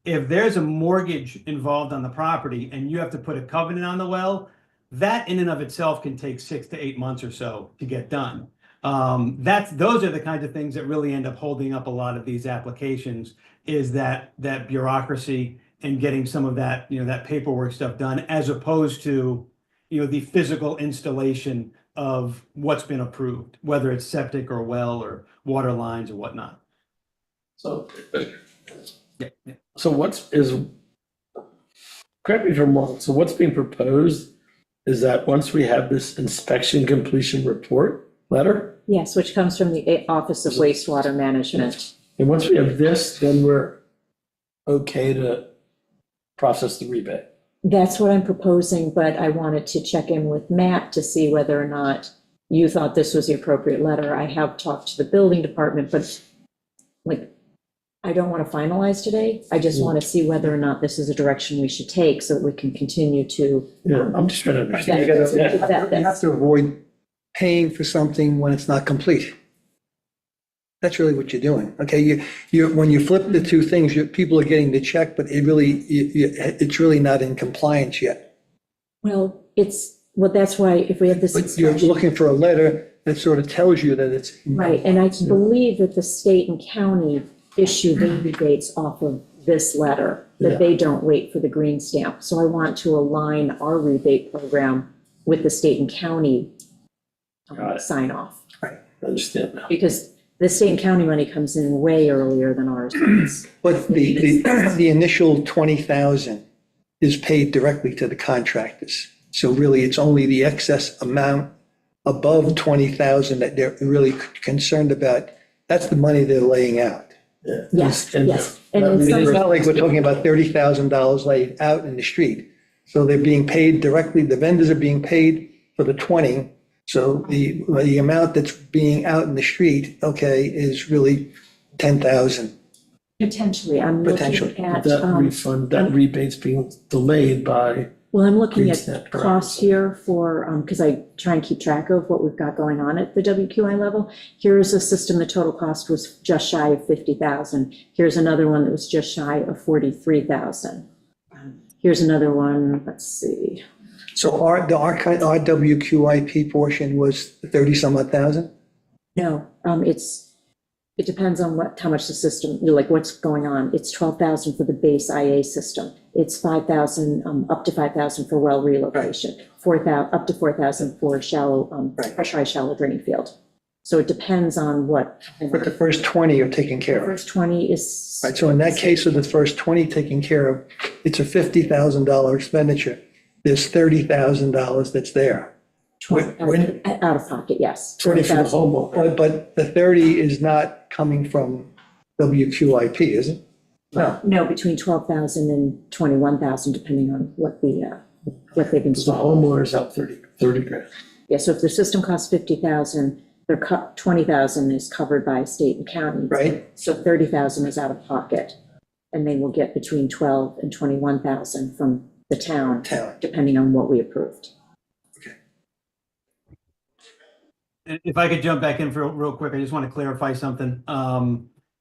Speaker 12: If there's a mortgage involved on the property and you have to put a covenant on the well, that in and of itself can take 6 to 8 months or so to get done. Those are the kinds of things that really end up holding up a lot of these applications, is that bureaucracy and getting some of that, that paperwork stuff done, as opposed to, the physical installation of what's been approved, whether it's septic or well or water lines or whatnot.
Speaker 4: So,
Speaker 12: Yeah, yeah.
Speaker 4: so correct me if I'm wrong, so what's being proposed is that once we have this inspection completion report letter,
Speaker 1: Yes, which comes from the Office of Wastewater Management.
Speaker 4: and once we have this, then we're okay to process the rebate.
Speaker 1: That's what I'm proposing, but I wanted to check in with Matt to see whether or not you thought this was the appropriate letter. I have talked to the building department, but I don't want to finalize today. I just want to see whether or not this is a direction we should take so that we can continue to.
Speaker 4: Yeah, I'm just trying to understand.
Speaker 9: You have to avoid paying for something when it's not complete. That's really what you're doing, okay? When you flip the two things, people are getting the check, but it's really not in compliance yet.
Speaker 1: Well, that's why if we have this.
Speaker 9: But you're looking for a letter that sort of tells you that it's.
Speaker 1: Right, and I believe that the state and county issue the rebates off of this letter, that they don't wait for the green stamp. So I want to align our rebate program with the state and county sign off.
Speaker 4: I understand now.
Speaker 1: Because the state and county money comes in way earlier than ours does.
Speaker 9: But the initial 20,000 is paid directly to the contractors. So really, it's only the excess amount above 20,000 that they're really concerned about. That's the money they're laying out.
Speaker 4: Yeah.
Speaker 1: Yes,
Speaker 4: And
Speaker 1: yes. And in
Speaker 9: It's
Speaker 1: some,
Speaker 9: not like we're talking about $30,000 laid out in the street. So they're being paid directly, the vendors are being paid for the 20. So the amount that's being out in the street, okay, is really 10,000.
Speaker 1: potentially, I'm looking
Speaker 9: Potentially.
Speaker 1: at,
Speaker 4: That refund, that rebate's being delayed by,
Speaker 1: well, I'm looking
Speaker 4: Green
Speaker 1: at
Speaker 4: stamp, correct.
Speaker 1: costs here for, because I try and keep track of what we've got going on at the WQI level. Here's a system, the total cost was just shy of 50,000. Here's another one that was just shy of 43,000. Here's another one, let's see.
Speaker 9: So our WQIP portion was 30 some odd thousand?
Speaker 1: No, it depends on how much the system, what's going on. It's 12,000 for the base IA system. It's 5,000, up to 5,000 for well relocation, 4,000, up to 4,000 for shallow, pressurized shallow draining field. So it depends on what.
Speaker 9: But the first 20 are taken
Speaker 1: The
Speaker 9: care of.
Speaker 1: first 20 is.
Speaker 9: Right, so in that case of the first 20 taken care of, it's a $50,000 expenditure. There's $30,000 that's there.
Speaker 1: Out of pocket, yes.
Speaker 4: 20 for the homeowner.
Speaker 9: But the 30 is not coming from WQIP, is it?
Speaker 1: No, between 12,000 and 21,000, depending on what they've
Speaker 4: because the
Speaker 1: installed.
Speaker 4: homeowner's out 30 grand.
Speaker 1: Yeah, so if the system costs 50,000, their 20,000 is covered by state and county.
Speaker 9: Right.
Speaker 1: So 30,000 is out of pocket, and they will get between 12 and 21,000 from the town, depending on what we approved.
Speaker 12: If I could jump back in for real quick, I just want to clarify something.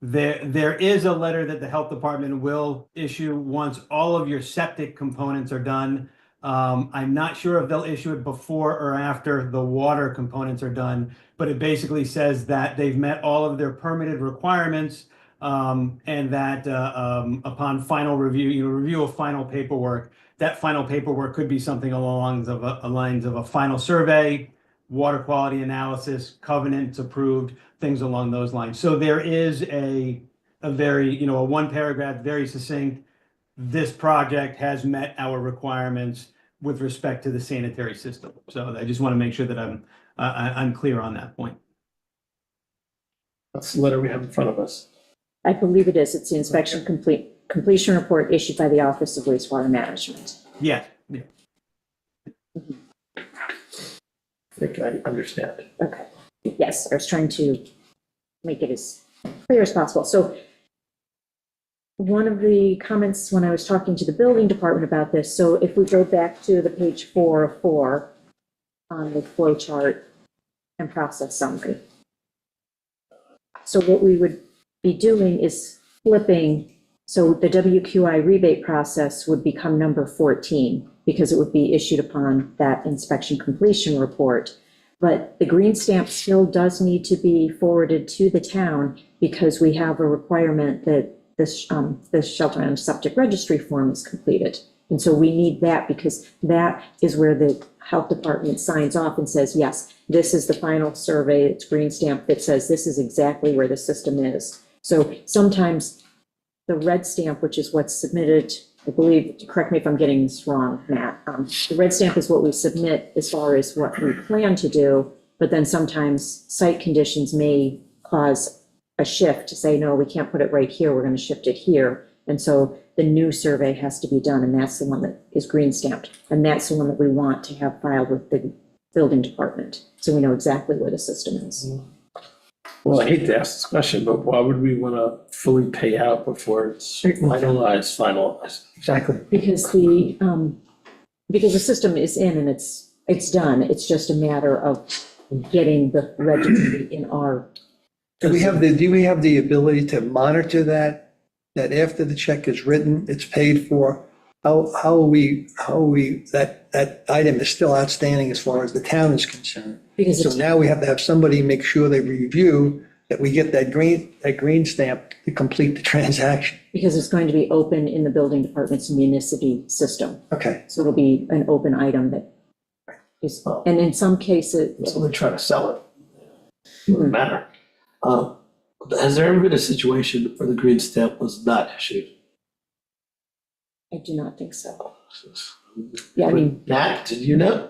Speaker 12: There is a letter that the health department will issue once all of your septic components are done. I'm not sure if they'll issue it before or after the water components are done, but it basically says that they've met all of their permitted requirements, and that upon final review, review of final paperwork, that final paperwork could be something along the lines of a final survey, water quality analysis, covenants approved, things along those lines. So there is a very, a one paragraph, very succinct, this project has met our requirements with respect to the sanitary system. So I just want to make sure that I'm clear on that point.
Speaker 4: That's the letter we have in front of us.
Speaker 1: I believe it is. It's the inspection completion report issued by the Office of Wastewater Management.
Speaker 12: Yeah.
Speaker 4: I think I understand.
Speaker 1: Okay, yes, I was trying to make it as clear as possible. So one of the comments when I was talking to the building department about this, so if we go back to the page 404 on the flow chart and process summary. So what we would be doing is flipping, so the WQI rebate process would become number 14 because it would be issued upon that inspection completion report. But the green stamp still does need to be forwarded to the town because we have a requirement that the shelter and septic registry form is completed. And so we need that because that is where the health department signs off and says, yes, this is the final survey, it's green stamp that says this is exactly where the system is. So sometimes the red stamp, which is what's submitted, I believe, correct me if I'm getting this wrong, Matt, the red stamp is what we submit as far as what we plan to do, but then sometimes site conditions may cause a shift to say, no, we can't put it right here, we're going to shift it here. And so the new survey has to be done, and that's the one that is green stamped. And that's the one that we want to have filed with the building department, so we know exactly where the system is.
Speaker 4: Well, I hate to ask this question, but why would we want to fully pay out before it's finalized?
Speaker 9: Exactly.
Speaker 1: Because the system is in and it's done, it's just a matter of getting the registry in our.
Speaker 9: Do we have the ability to monitor that after the check is written, it's paid for? How are we, that item is still outstanding as far as the town is concerned?
Speaker 1: Because
Speaker 9: So
Speaker 1: it's,
Speaker 9: now we have to have somebody make sure they review that we get that green stamp to complete the transaction.
Speaker 1: because it's going to be open in the building department's municipal system.
Speaker 9: Okay.
Speaker 1: So it'll be an open item that is, and in some cases,
Speaker 4: So they're trying to sell it. Doesn't matter. Has there ever been a situation where the green stamp was not issued?
Speaker 1: I do not think so. Yeah, I mean,
Speaker 4: Matt, did you know?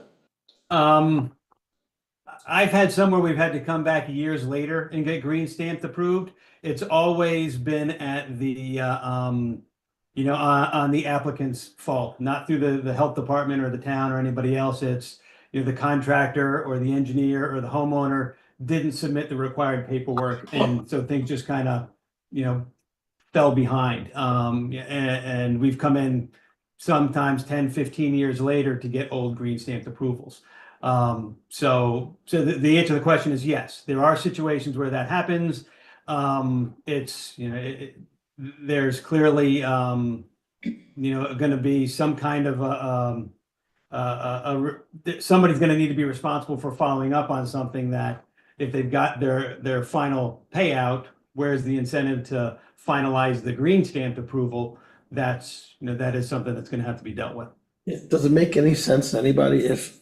Speaker 12: I've had some where we've had to come back years later and get green stamped approved. It's always been at the, on the applicant's fault, not through the health department or the town or anybody else. It's, the contractor or the engineer or the homeowner didn't submit the required paperwork. And so things just kind of, fell behind. And we've come in sometimes 10, 15 years later to get old green stamped approvals. So the answer to the question is yes, there are situations where that happens. It's, there's clearly, going to be some kind of somebody's going to need to be responsible for following up on something that if they've got their final payout, where's the incentive to finalize the green stamped approval? That's, that is something that's going to have to be dealt with.
Speaker 4: Does it make any sense to anybody if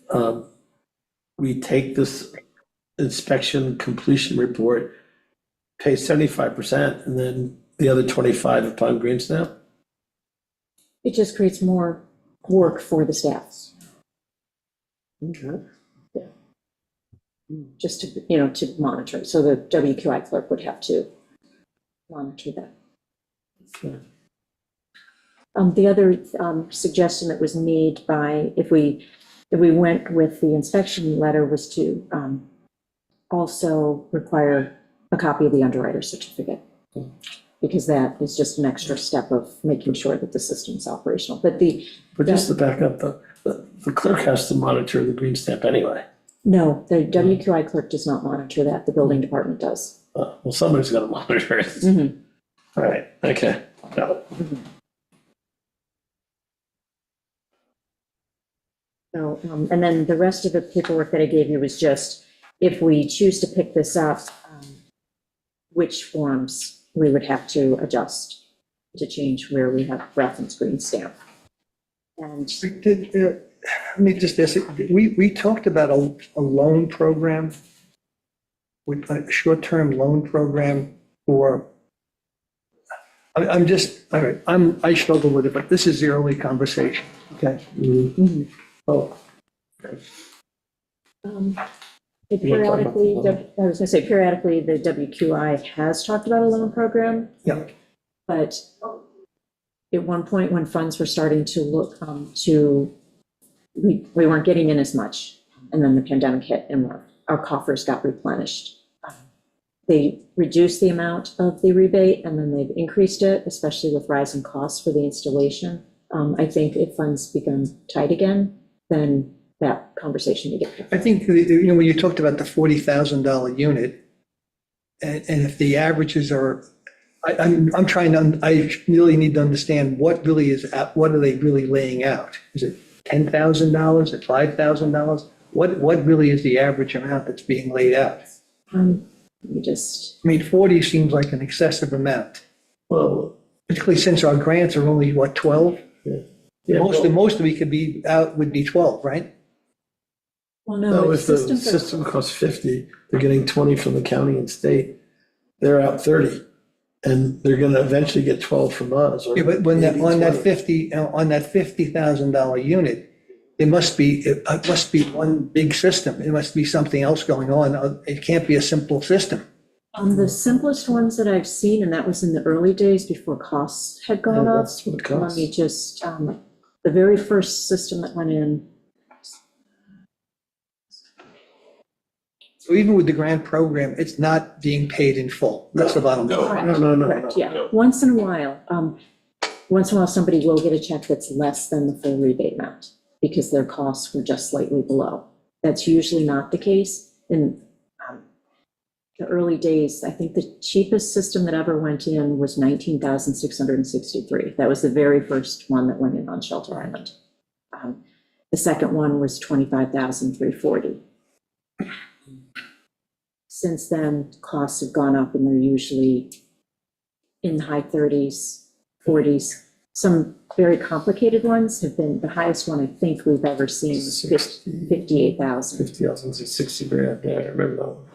Speaker 4: we take this inspection completion report, pay 75%, and then the other 25 upon green stamp?
Speaker 1: it just creates more work for the staffs.
Speaker 4: Okay.
Speaker 1: Just to, to monitor. So the WQI clerk would have to monitor that.
Speaker 4: Okay.
Speaker 1: The other suggestion that was made by, if we went with the inspection letter, was to also require a copy of the underwriter certificate, because that is just an extra step of making sure that the system's operational. But
Speaker 4: just to back up, the clerk has to monitor the green stamp anyway.
Speaker 1: no, the WQI clerk does not monitor that. The building department does.
Speaker 4: Well, somebody's got to monitor it.
Speaker 1: Mhm.
Speaker 4: All right, okay. Got it.
Speaker 1: So, and then the rest of the paperwork that I gave you was just, if we choose to pick this up, which forms we would have to adjust to change where we have reference green stamp. And
Speaker 9: Let me just ask, we talked about a loan program, with a short-term loan program for, I'm just, all right, I struggle with it, but this is the early conversation, okay?
Speaker 1: mhm.
Speaker 4: Oh,
Speaker 1: Periodically, I was gonna say periodically, the WQI has talked about a loan program.
Speaker 9: Yeah.
Speaker 1: But at one point, when funds were starting to look we weren't getting in as much. And then the pandemic hit and our coffers got replenished. They reduced the amount of the rebate and then they've increased it, especially with rising costs for the installation. I think if funds become tight again, then that conversation to get.
Speaker 9: I think, when you talked about the $40,000 unit, and if the averages are, I'm trying to, I really need to understand what really is, what are they really laying out? Is it $10,000, is it $5,000? What really is the average amount that's being laid out?
Speaker 1: You just,
Speaker 9: I mean, 40 seems like an excessive amount,
Speaker 4: Well,
Speaker 9: particularly since our grants are only, what, 12?
Speaker 4: yeah,
Speaker 9: Most of it could be out, would be 12, right?
Speaker 1: well,
Speaker 4: no,
Speaker 1: no,
Speaker 4: if the
Speaker 1: systems are.
Speaker 4: system costs 50, they're getting 20 from the county and state, they're out 30. And they're gonna eventually get 12 from us. or
Speaker 9: Yeah, but when that,
Speaker 4: 80,
Speaker 9: on that
Speaker 4: 20.
Speaker 9: 50, on that $50,000 unit, it must be one big system. It must be something else going on. It can't be a simple system.
Speaker 1: The simplest ones that I've seen, and that was in the early days before costs had gone
Speaker 4: Yeah,
Speaker 1: up.
Speaker 4: that's what it
Speaker 1: Let
Speaker 4: costs.
Speaker 1: me just, the very first system that went in,
Speaker 9: So even with the grant program, it's not being paid in full. That's the bottom line.
Speaker 2: No.
Speaker 1: correct, yeah.
Speaker 2: no.
Speaker 1: Once in a while, somebody will get a check that's less than the full rebate amount because their costs were just slightly below. That's usually not the case. In the early days, I think the cheapest system that ever went in was $19,663. That was the very first one that went in on Shelter Island. The second one was $25,340. Since then, costs have gone up and they're usually in the high 30s, 40s. Some very complicated ones have been, the highest one I think we've ever seen is 58,000.
Speaker 4: 50,000, 60 grand, yeah, I remember that one.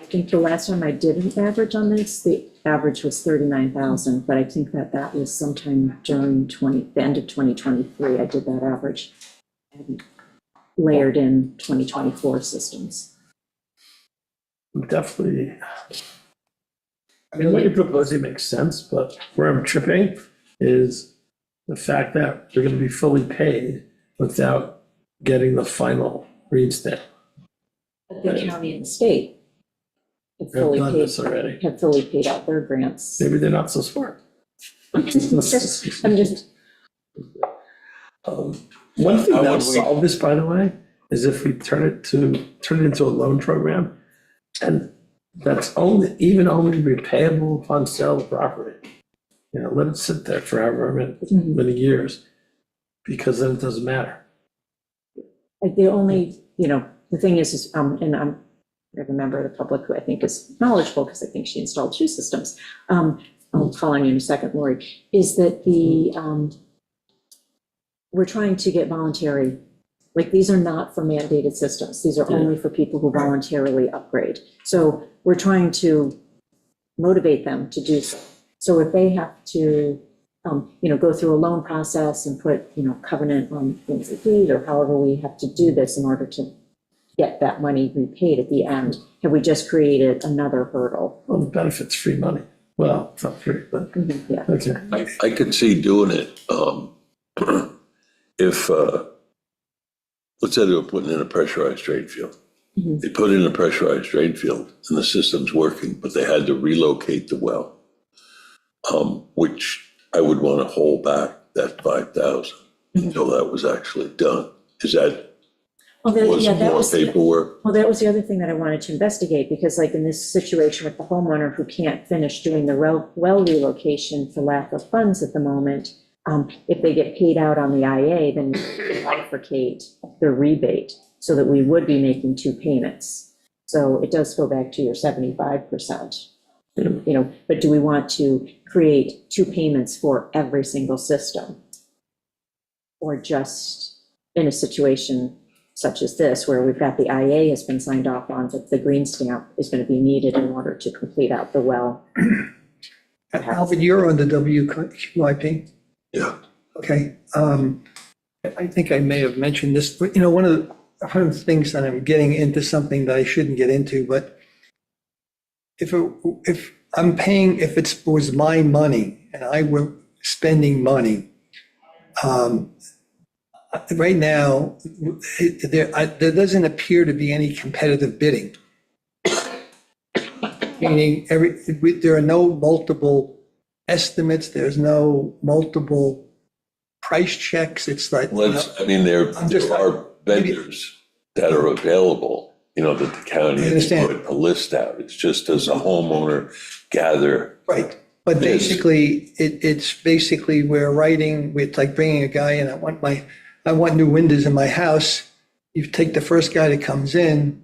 Speaker 1: I think the last time I did an average on this, the average was 39,000, but I think that was sometime during the end of 2023, I did that average. And layered in 2024 systems.
Speaker 4: Definitely. I mean, what you're proposing makes sense, but where I'm tripping is the fact that they're gonna be fully paid without getting the final read stamp.
Speaker 1: But the county and the state have
Speaker 4: They've
Speaker 1: fully
Speaker 4: done
Speaker 1: paid,
Speaker 4: this already.
Speaker 1: have fully paid out their grants.
Speaker 4: Maybe they're not so smart.
Speaker 1: I'm just,
Speaker 4: One thing
Speaker 2: How
Speaker 4: that would
Speaker 2: would we-
Speaker 4: solve this, by the way, is if we turn it into a loan program, and that's only repayable upon sale of property. You know, let it sit there for however many years, because then it doesn't matter.
Speaker 1: like, the only, the thing is, and I have a member of the public who I think is knowledgeable, because I think she installed 2 systems. I'll call on you in a second, Lori, is that we're trying to get voluntary, like, these are not for mandated systems. These are only for people who voluntarily upgrade. So we're trying to motivate them to do so. So if they have to, go through a loan process and put, covenant on things like deed, or however we have to do this in order to get that money repaid at the end, have we just created another hurdle?
Speaker 4: Well, the benefit's free money. Well, it's not free, but,
Speaker 1: Yeah.
Speaker 4: okay.
Speaker 2: I could see doing it, if, let's say they were putting in a pressurized drain field.
Speaker 1: Mhm.
Speaker 2: They put in a pressurized drain field and the system's working, but they had to relocate the well. Which I would want to hold back that 5,000 until that was actually done. Is that,
Speaker 1: Well,
Speaker 2: was
Speaker 1: that
Speaker 2: more
Speaker 1: was,
Speaker 2: paperwork?
Speaker 1: well, that was the other thing that I wanted to investigate, because like in this situation with the homeowner who can't finish doing the well relocation for lack of funds at the moment, if they get paid out on the IA, then we bifurcate the rebate so that we would be making 2 payments. So it does go back to your 75%. But do we want to create 2 payments for every single system? Or just in a situation such as this, where we've got the IA has been signed off on, but the green stamp is going to be needed in order to complete out the well.
Speaker 9: Alvin, you're on the WQIP?
Speaker 2: Yeah.
Speaker 9: Okay. I think I may have mentioned this, but one of the things that I'm getting into something that I shouldn't get into, but if I'm paying, if it was my money and I were spending money, right now, there doesn't appear to be any competitive bidding. Meaning there are no multiple estimates, there's no multiple price checks. It's like,
Speaker 2: There
Speaker 9: I'm just-
Speaker 2: are vendors that are available, that the county
Speaker 9: I
Speaker 2: has
Speaker 9: understand.
Speaker 2: put a list out. It's just as a homeowner gather.
Speaker 9: Right. But basically, it's basically we're writing, it's like bringing a guy in, I want new windows in my house. You take the first guy that comes in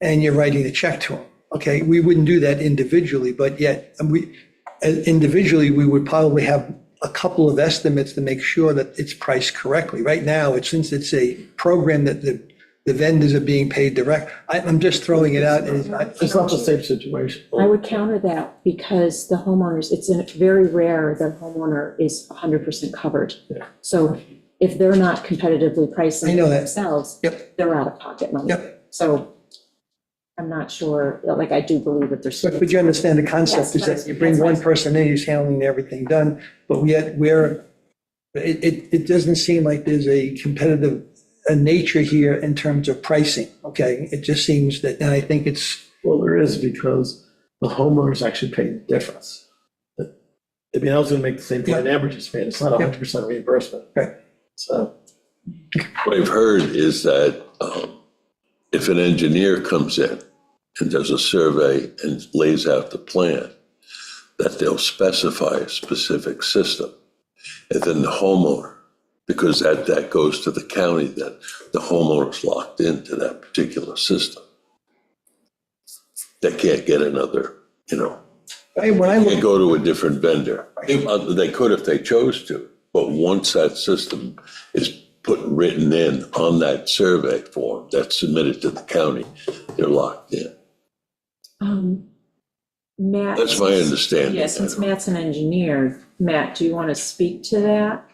Speaker 9: and you're writing a check to him. Okay, we wouldn't do that individually, but yet individually, we would probably have a couple of estimates to make sure that it's priced correctly. Right now, since it's a program that the vendors are being paid direct, I'm just throwing it out.
Speaker 4: It's not the same situation.
Speaker 1: I would counter that because the homeowners, it's very rare that homeowner is 100% covered.
Speaker 4: Yeah.
Speaker 1: So if they're not competitively pricing
Speaker 9: I know that.
Speaker 1: themselves,
Speaker 9: Yep.
Speaker 1: they're out of pocket money.
Speaker 9: Yep.
Speaker 1: So I'm not sure, like, I do believe that there's.
Speaker 9: But you understand the concept is
Speaker 1: Yes,
Speaker 9: that you bring
Speaker 1: that's
Speaker 9: one
Speaker 1: right.
Speaker 9: person in, he's handling everything done, but yet it doesn't seem like there's a competitive nature here in terms of pricing, okay? It just seems that, and I think it's,
Speaker 4: Well, there is because the homeowners actually pay the difference. I mean, I was gonna make the same point Amber just made. It's not 100% reimbursement.
Speaker 9: Right.
Speaker 4: So,
Speaker 2: What I've heard is that if an engineer comes in and does a survey and lays out the plan, that they'll specify a specific system. And then the homeowner, because that goes to the county, that the homeowner's locked into that particular system. They can't get another,
Speaker 9: when I
Speaker 2: can't
Speaker 9: look,
Speaker 2: go to a different vendor. They could if they chose to, but once that system is written in on that survey form that's submitted to the county, they're locked in.
Speaker 1: Matt.
Speaker 2: That's my understanding.
Speaker 1: Yeah, since Matt's an engineer, Matt, do you want to speak to that?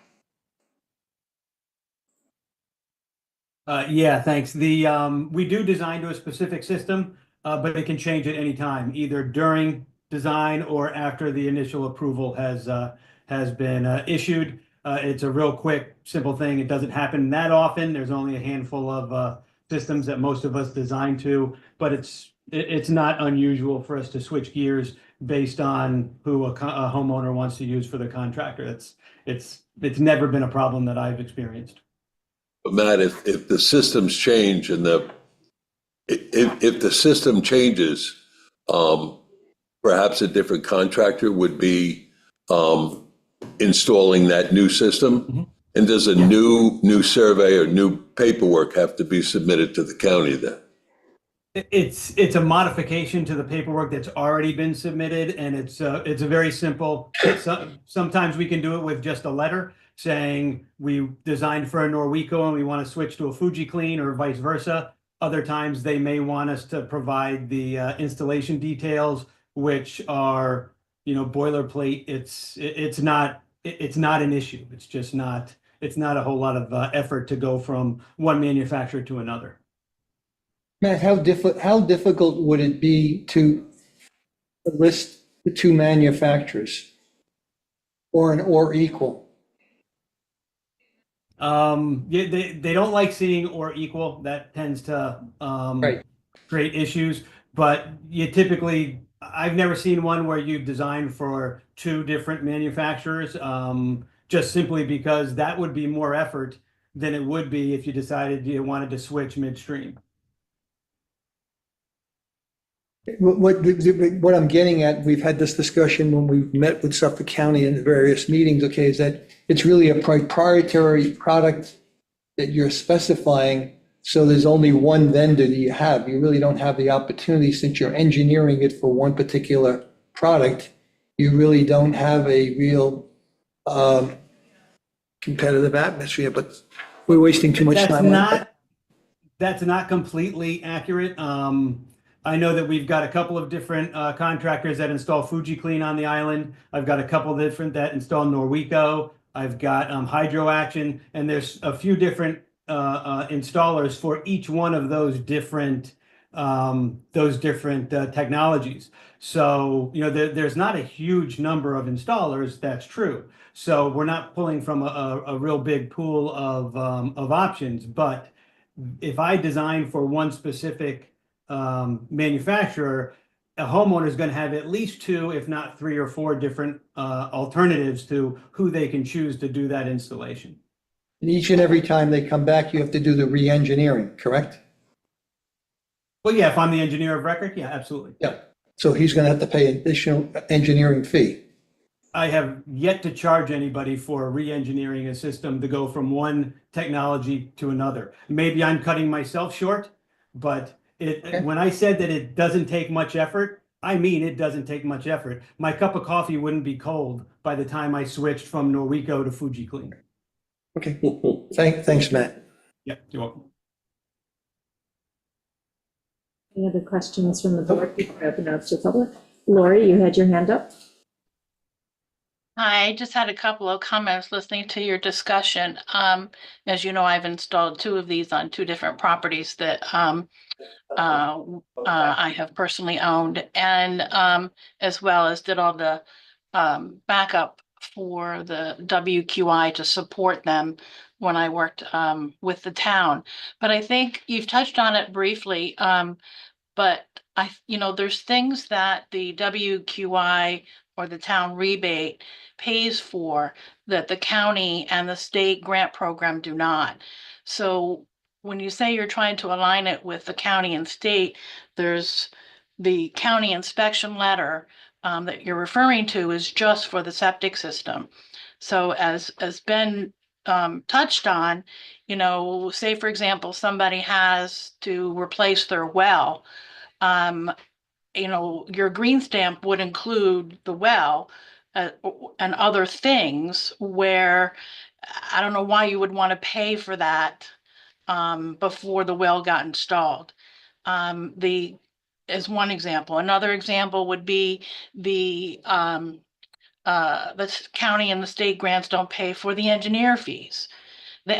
Speaker 12: Yeah, thanks. We do design to a specific system, but it can change at any time, either during design or after the initial approval has been issued. It's a real quick, simple thing. It doesn't happen that often. There's only a handful of systems that most of us design to, but it's not unusual for us to switch gears based on who a homeowner wants to use for the contractor. It's never been a problem that I've experienced.
Speaker 2: But Matt, if the systems change and if the system changes, perhaps a different contractor would be installing that new system?
Speaker 12: Mhm.
Speaker 2: And does a new survey or new paperwork have to be submitted to the county then?
Speaker 12: It's a modification to the paperwork that's already been submitted, and it's a very simple. Sometimes we can do it with just a letter saying we designed for a Norweco and we want to switch to a FujiClean or vice versa. Other times they may want us to provide the installation details, which are boilerplate. It's not an issue. It's just not. It's not a whole lot of effort to go from one manufacturer to another.
Speaker 9: Matt, how difficult would it be to list the two manufacturers? Or equal?
Speaker 12: Yeah, they don't like seeing or equal. That tends to
Speaker 9: Right.
Speaker 12: create issues. But you typically, I've never seen one where you design for two different manufacturers, just simply because that would be more effort than it would be if you decided you wanted to switch midstream.
Speaker 9: What I'm getting at, we've had this discussion when we've met with Suffolk County in various meetings, okay, is that it's really a proprietary product that you're specifying, so there's only one vendor that you have. You really don't have the opportunity, since you're engineering it for one particular product, you really don't have a real competitive atmosphere, but we're wasting too much time on that.
Speaker 12: That's not completely accurate. I know that we've got a couple of different contractors that install FujiClean on the island. I've got a couple different that install Norweco. I've got Hydro Action, and there's a few different installers for each one of those different technologies. So there's not a huge number of installers. That's true. So we're not pulling from a real big pool of options. But if I design for one specific manufacturer, a homeowner is going to have at least two, if not three or four different alternatives to who they can choose to do that installation.
Speaker 9: And each and every time they come back, you have to do the re-engineering, correct?
Speaker 12: Well, yeah, if I'm the engineer of record, yeah, absolutely.
Speaker 9: Yeah. So he's going to have to pay an additional engineering fee.
Speaker 12: I have yet to charge anybody for re-engineering a system to go from one technology to another. Maybe I'm cutting myself short, but when I said that it doesn't take much effort, I mean it doesn't take much effort. My cup of coffee wouldn't be cold by the time I switched from Norrico to FujiClean.
Speaker 9: Okay. Thanks, Matt.
Speaker 12: Yeah, you're welcome.
Speaker 1: Any other questions from the board before I open it up to the public? Lori, you had your hand up.
Speaker 13: Hi, I just had a couple of comments listening to your discussion. As you know, I've installed 2 of these on 2 different properties that I have personally owned, and as well as did all the backup for the WQI to support them when I worked with the town. But I think you've touched on it briefly, but there's things that the WQI or the town rebate pays for that the county and the state grant program do not. So when you say you're trying to align it with the county and state, there's the county inspection letter that you're referring to is just for the septic system. So as Ben touched on, say for example, somebody has to replace their well, your green stamp would include the well and other things where I don't know why you would want to pay for that before the well got installed. As one example. Another example would be the county and the state grants don't pay for the engineer fees. The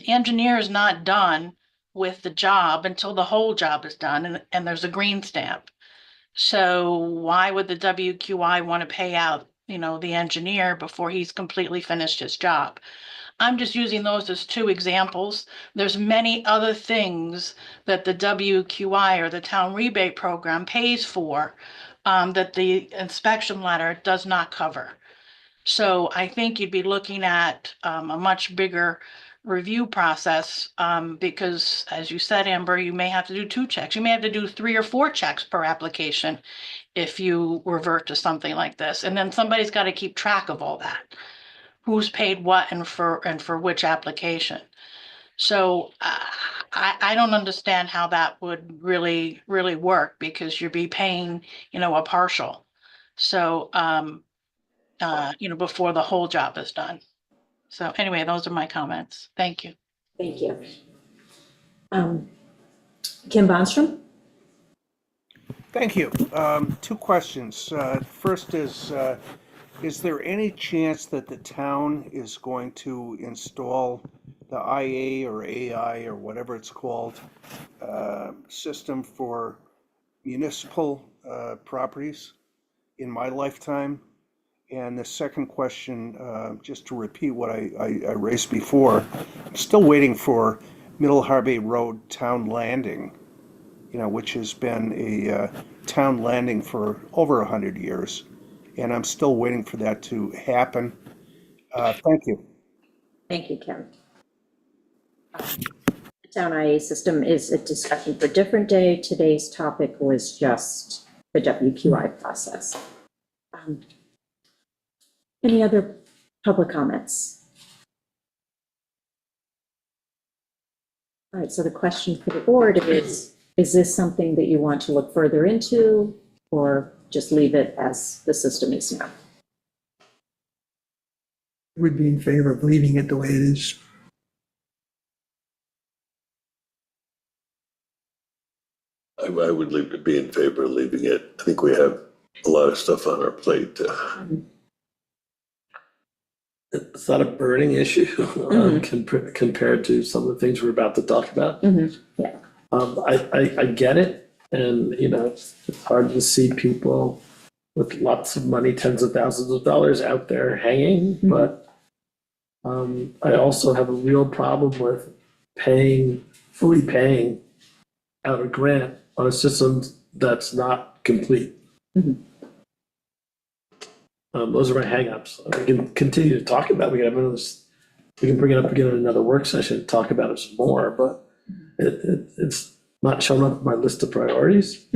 Speaker 13: engineer is not done with the job until the whole job is done and there's a green stamp. So why would the WQI want to pay out, the engineer before he's completely finished his job? I'm just using those as 2 examples. There's many other things that the WQI or the town rebate program pays for that the inspection letter does not cover. So I think you'd be looking at a much bigger review process because, as you said, Amber, you may have to do 2 checks. You may have to do 3 or 4 checks per application if you revert to something like this. And then somebody's got to keep track of all that. Who's paid what and for which application. So I don't understand how that would really work because you'd be paying, a partial. So, before the whole job is done. So anyway, those are my comments. Thank you.
Speaker 1: Thank you. Kim Bonstrom?
Speaker 10: Thank you. 2 questions. First is there any chance that the town is going to install the IA or AI or whatever it's called system for municipal properties in my lifetime? And the second question, just to repeat what I raised before, I'm still waiting for Middle Harbor Road Town Landing, which has been a town landing for over 100 years. And I'm still waiting for that to happen. Thank you.
Speaker 1: Thank you, Kim. The town IA system is a discussion for a different day. Today's topic was just the WQI process. Any other public comments? All right, so the question for the board is this something that you want to look further into or just leave it as the system is now?
Speaker 9: Would be in favor of leaving it the way it is.
Speaker 2: I would be in favor of leaving it. I think we have a lot of stuff on our plate.
Speaker 4: It's not a burning issue compared to some of the things we're about to talk about.
Speaker 1: Yeah.
Speaker 4: I get it. And, it's hard to see people with lots of money, tens of thousands of dollars out there hanging. But I also have a real problem with fully paying out a grant on a system that's not complete. Those are my hangups. We can continue to talk about it. We can have another we can bring it up again in another work session, talk about it some more, but it's not shown up on my list of priorities.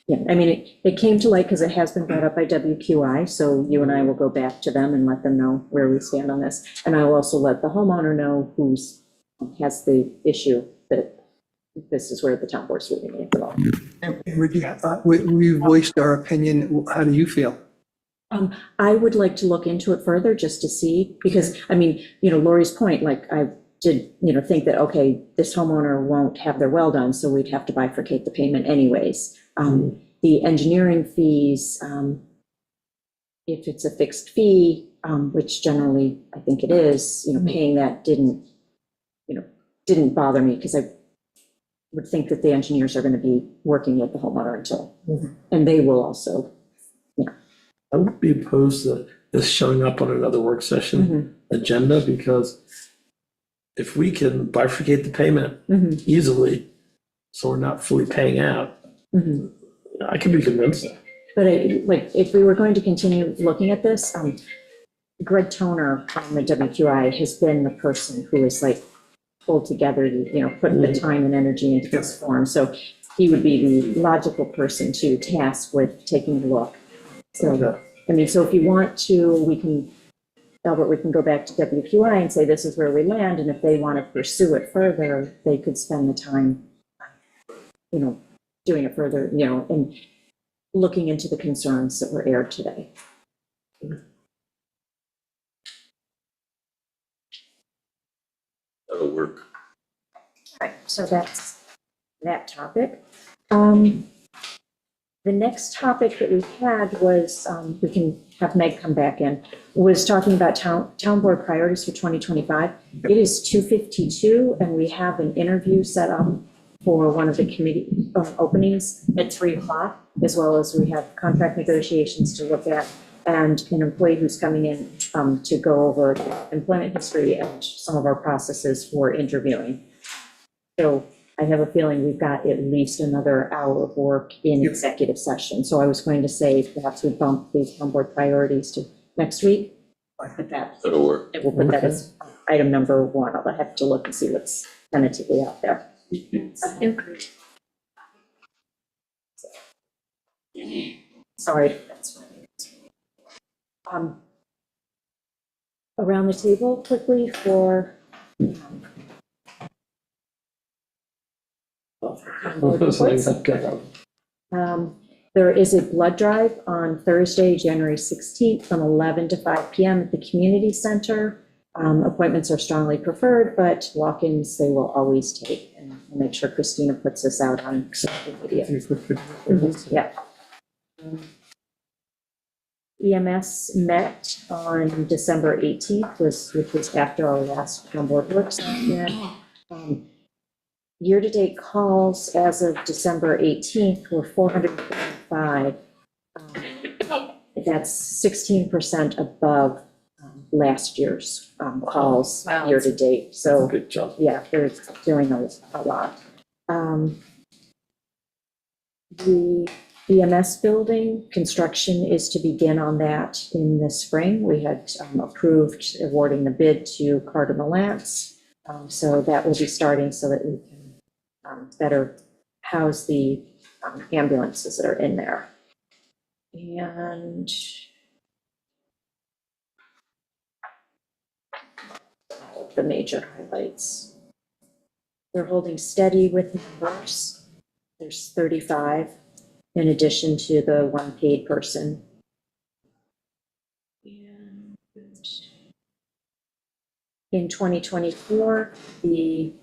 Speaker 1: Yeah, I mean, it came to light because it has been brought up by WQI, so you and I will go back to them and let them know where we stand on this. And I will also let the homeowner know who's, has the issue that this is where the town board's leaving it all.
Speaker 9: We voiced our opinion. How do you feel?
Speaker 1: I would like to look into it further just to see, because, I mean, Lori's point, like, I did, think that, okay, this homeowner won't have their well done, so we'd have to bifurcate the payment anyways. The engineering fees, if it's a fixed fee, which generally I think it is, paying that didn't bother me, because I would think that the engineers are going to be working with the homeowner until, and they will also.
Speaker 4: I would be opposed to this showing up on another work session agenda, because if we can bifurcate the payment easily, so we're not fully paying out, I can be convinced.
Speaker 1: But if we were going to continue looking at this, Greg Toner from the WQI has been the person who is like pulled together, put the time and energy into this form. So he would be the logical person to task with taking a look. So, I mean, so if you want to, Albert, we can go back to WQI and say, this is where we land. And if they want to pursue it further, they could spend the time, doing it further, and looking into the concerns that were aired today.
Speaker 2: That'll work.
Speaker 1: All right, so that's that topic. The next topic that we had was, we can have Meg come back in, was talking about town board priorities for 2025. It is 2:52, and we have an interview set up for one of the committee openings at 3:00, as well as we have contract negotiations to look at, and an employee who's coming in to go over employment history and some of our processes for interviewing. So I have a feeling we've got at least another hour of work in executive session. So I was going to say perhaps we bump these town board priorities to next week.
Speaker 2: That'll work.
Speaker 1: We'll put that as item number 1. I'll have to look and see what's tentatively out there. Sorry, that's right. Around the table quickly for there is a blood drive on Thursday, January 16th from 11 to 5 p.m. at the community center. Appointments are strongly preferred, but walk-ins they will always take. And we'll make sure Christina puts this out on social media. Yeah. EMS met on December 18th, which was after our last town board work session. Year-to-date calls as of December 18th were 445. That's 16% above last year's calls year-to-date. So,
Speaker 4: Good job.
Speaker 1: yeah, they're doing a lot. The EMS building, construction is to begin on that in the spring. We had approved awarding the bid to Cardinal Lance. So that will be starting so that we can better house the ambulances that are in there. And the major highlights. They're holding steady with numbers. There's 35 in addition to the one paid person. And in 2024, the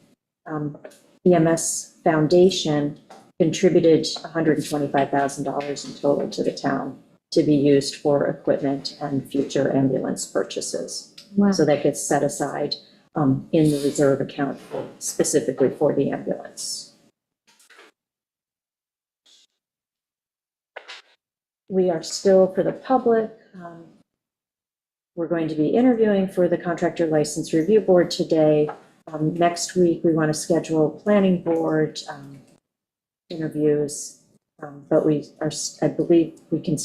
Speaker 1: EMS Foundation contributed $125,000 in total to the town to be used for equipment and future ambulance purchases.
Speaker 11: Wow.
Speaker 1: So that gets set aside in the reserve account specifically for the ambulance. We are still, for the public, we're going to be interviewing for the Contractor License Review Board today. Next week, we want to schedule planning board interviews, but we are, I believe we can,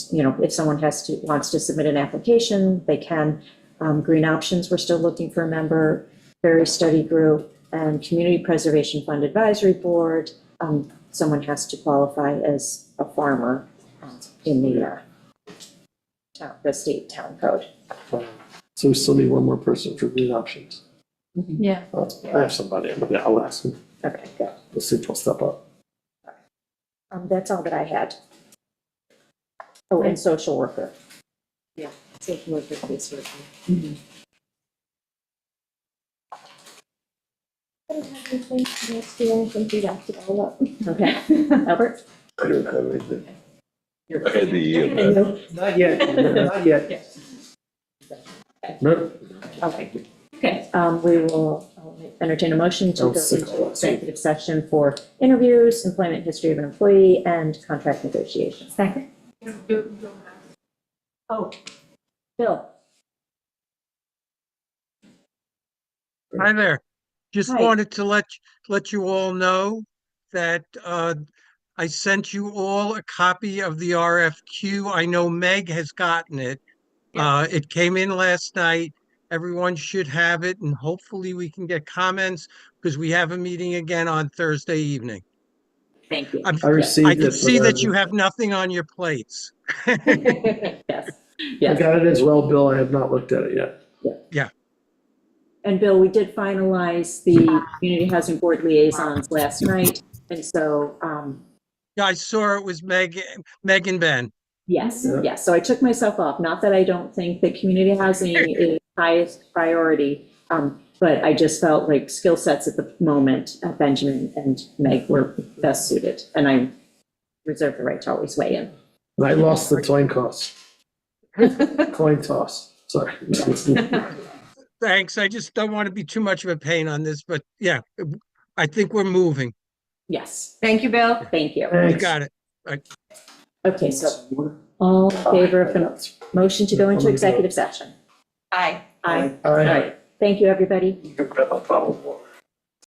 Speaker 1: if someone wants to submit an application, they can. Green Options, we're still looking for a member, Prairie Study Group, and Community Preservation Fund Advisory Board. Someone has to qualify as a farmer in the state town code.
Speaker 4: So we still need one more person for Green Options.
Speaker 11: Yeah.
Speaker 4: I have somebody, but I'll ask them.
Speaker 1: Okay, good.
Speaker 4: We'll see if they'll step up.
Speaker 1: That's all that I had. Oh, and social worker.
Speaker 11: Social worker, case worker. I don't have anything next year. I think we wrapped it all up.
Speaker 1: Okay, Albert?
Speaker 4: I don't have anything.
Speaker 2: I had the,
Speaker 9: Not yet, not yet.
Speaker 4: No,
Speaker 1: Okay. Okay, we will entertain a motion to
Speaker 4: Oh,
Speaker 1: go
Speaker 4: six.
Speaker 1: into executive session for interviews, employment history of an employee, and contract negotiations. Second. Oh, Bill.
Speaker 14: Hi there. Just
Speaker 1: Hi.
Speaker 14: wanted to let you all know that I sent you all a copy of the RFQ. I know Meg has gotten it. It came in last night. Everyone should have it, and hopefully we can get comments because we have a meeting again on Thursday evening.
Speaker 1: Thank you.
Speaker 4: I received
Speaker 14: I
Speaker 4: it.
Speaker 14: can see
Speaker 4: but
Speaker 14: that you have nothing on your plates.
Speaker 1: Yes,
Speaker 4: I
Speaker 1: yes.
Speaker 4: got it as well, Bill. I have not looked at it yet.
Speaker 1: And Bill, we did finalize the Community Housing Board liaisons last night, and so,
Speaker 14: Yeah, I saw it was Meg and Ben.
Speaker 1: yes,
Speaker 4: Yeah.
Speaker 1: yes. So I took myself off. Not that I don't think that community housing is highest priority, but I just felt like skill sets at the moment, Benjamin and Meg were best suited, and I reserve the right to always weigh in.
Speaker 4: And I lost the coin toss. Sorry.
Speaker 14: Thanks. I just don't want to be too much of a pain on this, but yeah, I think we're moving.
Speaker 1: Yes,
Speaker 11: Thank you, Bill.
Speaker 1: thank you.
Speaker 14: You
Speaker 4: Thanks.
Speaker 14: got it.
Speaker 1: Okay, so all in favor of the motion to go into executive session?
Speaker 11: Aye.
Speaker 1: Aye. All right. Thank you, everybody.
Speaker 4: You can grab a bottle of water.